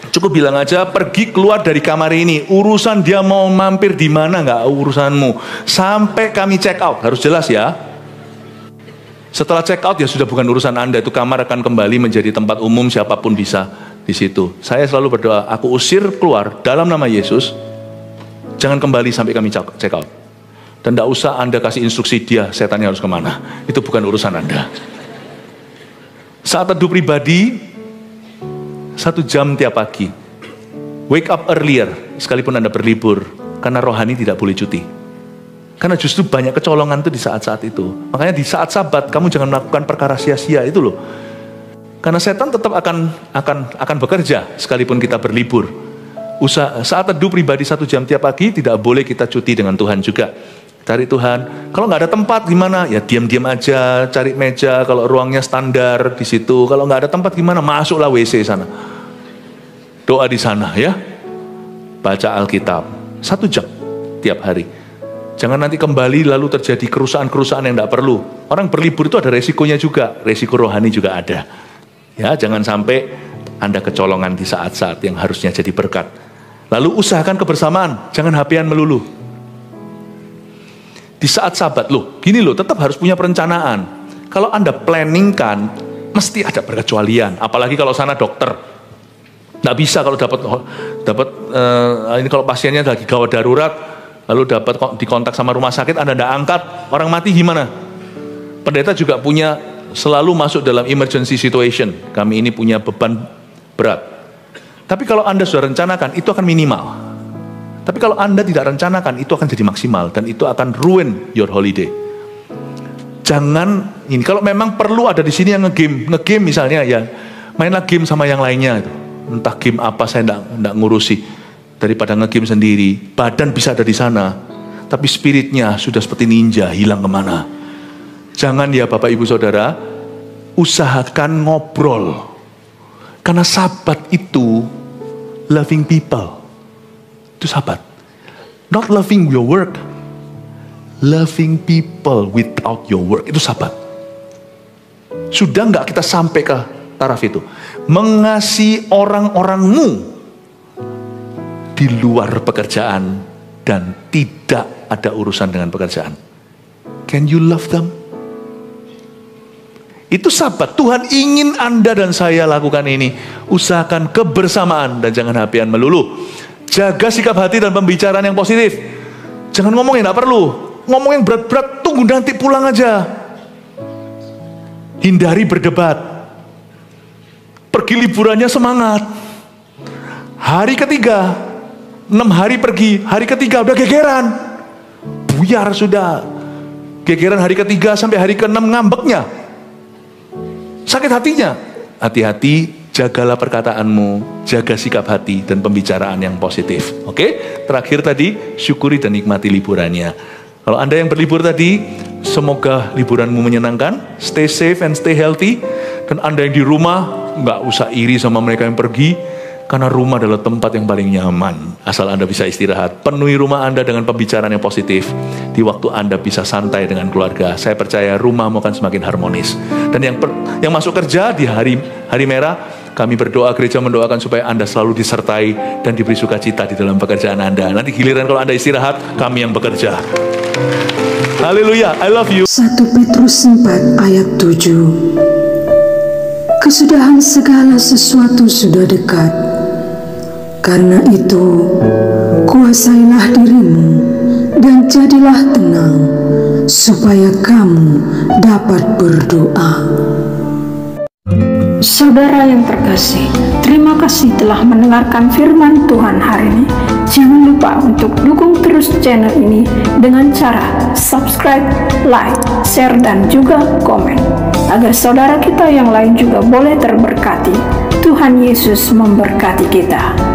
Cukup bilang aja, pergi keluar dari kamar ini. Urusan dia mau mampir di mana nggak urusanmu. Sampai kami check out, harus jelas ya. Setelah check out ya sudah bukan urusan Anda. Itu kamar akan kembali menjadi tempat umum, siapapun bisa di situ. Saya selalu berdoa, aku usir keluar dalam nama Yesus. Jangan kembali sampai kami check out. Dan tidak usah Anda kasih instruksi dia, setannya harus kemana. Itu bukan urusan Anda. Saat teduh pribadi, 1 jam tiap pagi. Wake up earlier, sekalipun Anda berlibur. Karena rohani tidak boleh cuti. Karena justru banyak kecolongan itu di saat-saat itu. Makanya di saat Sabat, kamu jangan melakukan perkara sia-sia itu loh. Karena setan tetap akan bekerja, sekalipun kita berlibur. Saat teduh pribadi 1 jam tiap pagi, tidak boleh kita cuti dengan Tuhan juga. Cari Tuhan. Kalau nggak ada tempat gimana? Ya diam-diam aja, cari meja. Kalau ruangnya standar di situ. Kalau nggak ada tempat gimana? Masuklah WC sana. Doa di sana ya. Baca Alkitab 1 jam tiap hari. Jangan nanti kembali lalu terjadi kerusakan-kerusakan yang tidak perlu. Orang berlibur itu ada resikonya juga. Resiko rohani juga ada. Ya, jangan sampai Anda kecolongan di saat-saat yang harusnya jadi berkat. Lalu usahakan kebersamaan. Jangan HP-an melulu. Di saat Sabat, gini tetap harus punya perencanaan. Kalau Anda planningkan, mesti ada perkecualian. Apalagi kalau sana dokter. Nggak bisa kalau dapat ini kalau pasiennya lagi gawat darurat, lalu dapat dikontak sama rumah sakit, Anda nggak angkat, orang mati gimana? Pendeta juga punya selalu masuk dalam emergency situation. Kami ini punya beban berat. Tapi kalau Anda sudah rencanakan, itu akan minimal. Tapi kalau Anda tidak rencanakan, itu akan jadi maksimal. Dan itu akan ruin your holiday. Jangan, ini kalau memang perlu ada di sini yang ngegame misalnya ya, mainlah game sama yang lainnya. Entah game apa, saya enggak ngurusi. Daripada ngegame sendiri, badan bisa ada di sana. Tapi spiritnya sudah seperti ninja, hilang kemana. Jangan ya Bapak Ibu Saudara, usahakan ngobrol. Karena Sabat itu loving people. Itu Sabat. Not loving your work. Loving people without your work, itu sahabat. Sudah nggak kita sampai ke taraf itu? Mengasihi orang-orangmu di luar pekerjaan dan tidak ada urusan dengan pekerjaan. Can you love them? Itu sahabat, Tuhan ingin Anda dan saya lakukan ini. Usahakan kebersamaan dan jangan HP-an melulu. Jaga sikap hati dan pembicaraan yang positif. Jangan ngomong yang gak perlu. Ngomong yang berat-berat, tunggu nanti pulang aja. Hindari berdebat. Pergi liburannya semangat. Hari ketiga, 6 hari pergi, hari ketiga udah gegeran. Buyar sudah. Gegeran hari ketiga sampai hari ke-6 ngambeknya. Sakit hatinya. Hati-hati, jagalah perkataanmu, jaga sikap hati dan pembicaraan yang positif. Oke? Terakhir tadi, syukuri dan nikmati liburannya. Kalau Anda yang berlibur tadi, semoga liburanmu menyenangkan, stay safe and stay healthy. Dan Anda yang di rumah, nggak usah iri sama mereka yang pergi, karena rumah adalah tempat yang paling nyaman. Asal Anda bisa istirahat, penuhi rumah Anda dengan pembicaraan yang positif. Di waktu Anda bisa santai dengan keluarga, saya percaya rumahmu akan semakin harmonis. Dan yang masuk kerja di hari merah, kami berdoa, gereja mendoakan supaya Anda selalu disertai dan diberi sukacita di dalam pekerjaan Anda. Nanti giliran kalau Anda istirahat, kami yang bekerja. Haleluya, I love you. 1 Petrus 4 ayat 7. Kesudahan segala sesuatu sudah dekat. Karena itu, kuasailah dirimu dan jadilah tenang, supaya kamu dapat berdoa. Saudara yang terkasih, terima kasih telah mendengarkan firman Tuhan hari ini. Jangan lupa untuk dukung terus channel ini dengan cara subscribe, like, share, dan juga komen, agar saudara kita yang lain juga boleh terberkati. Tuhan Yesus memberkati kita.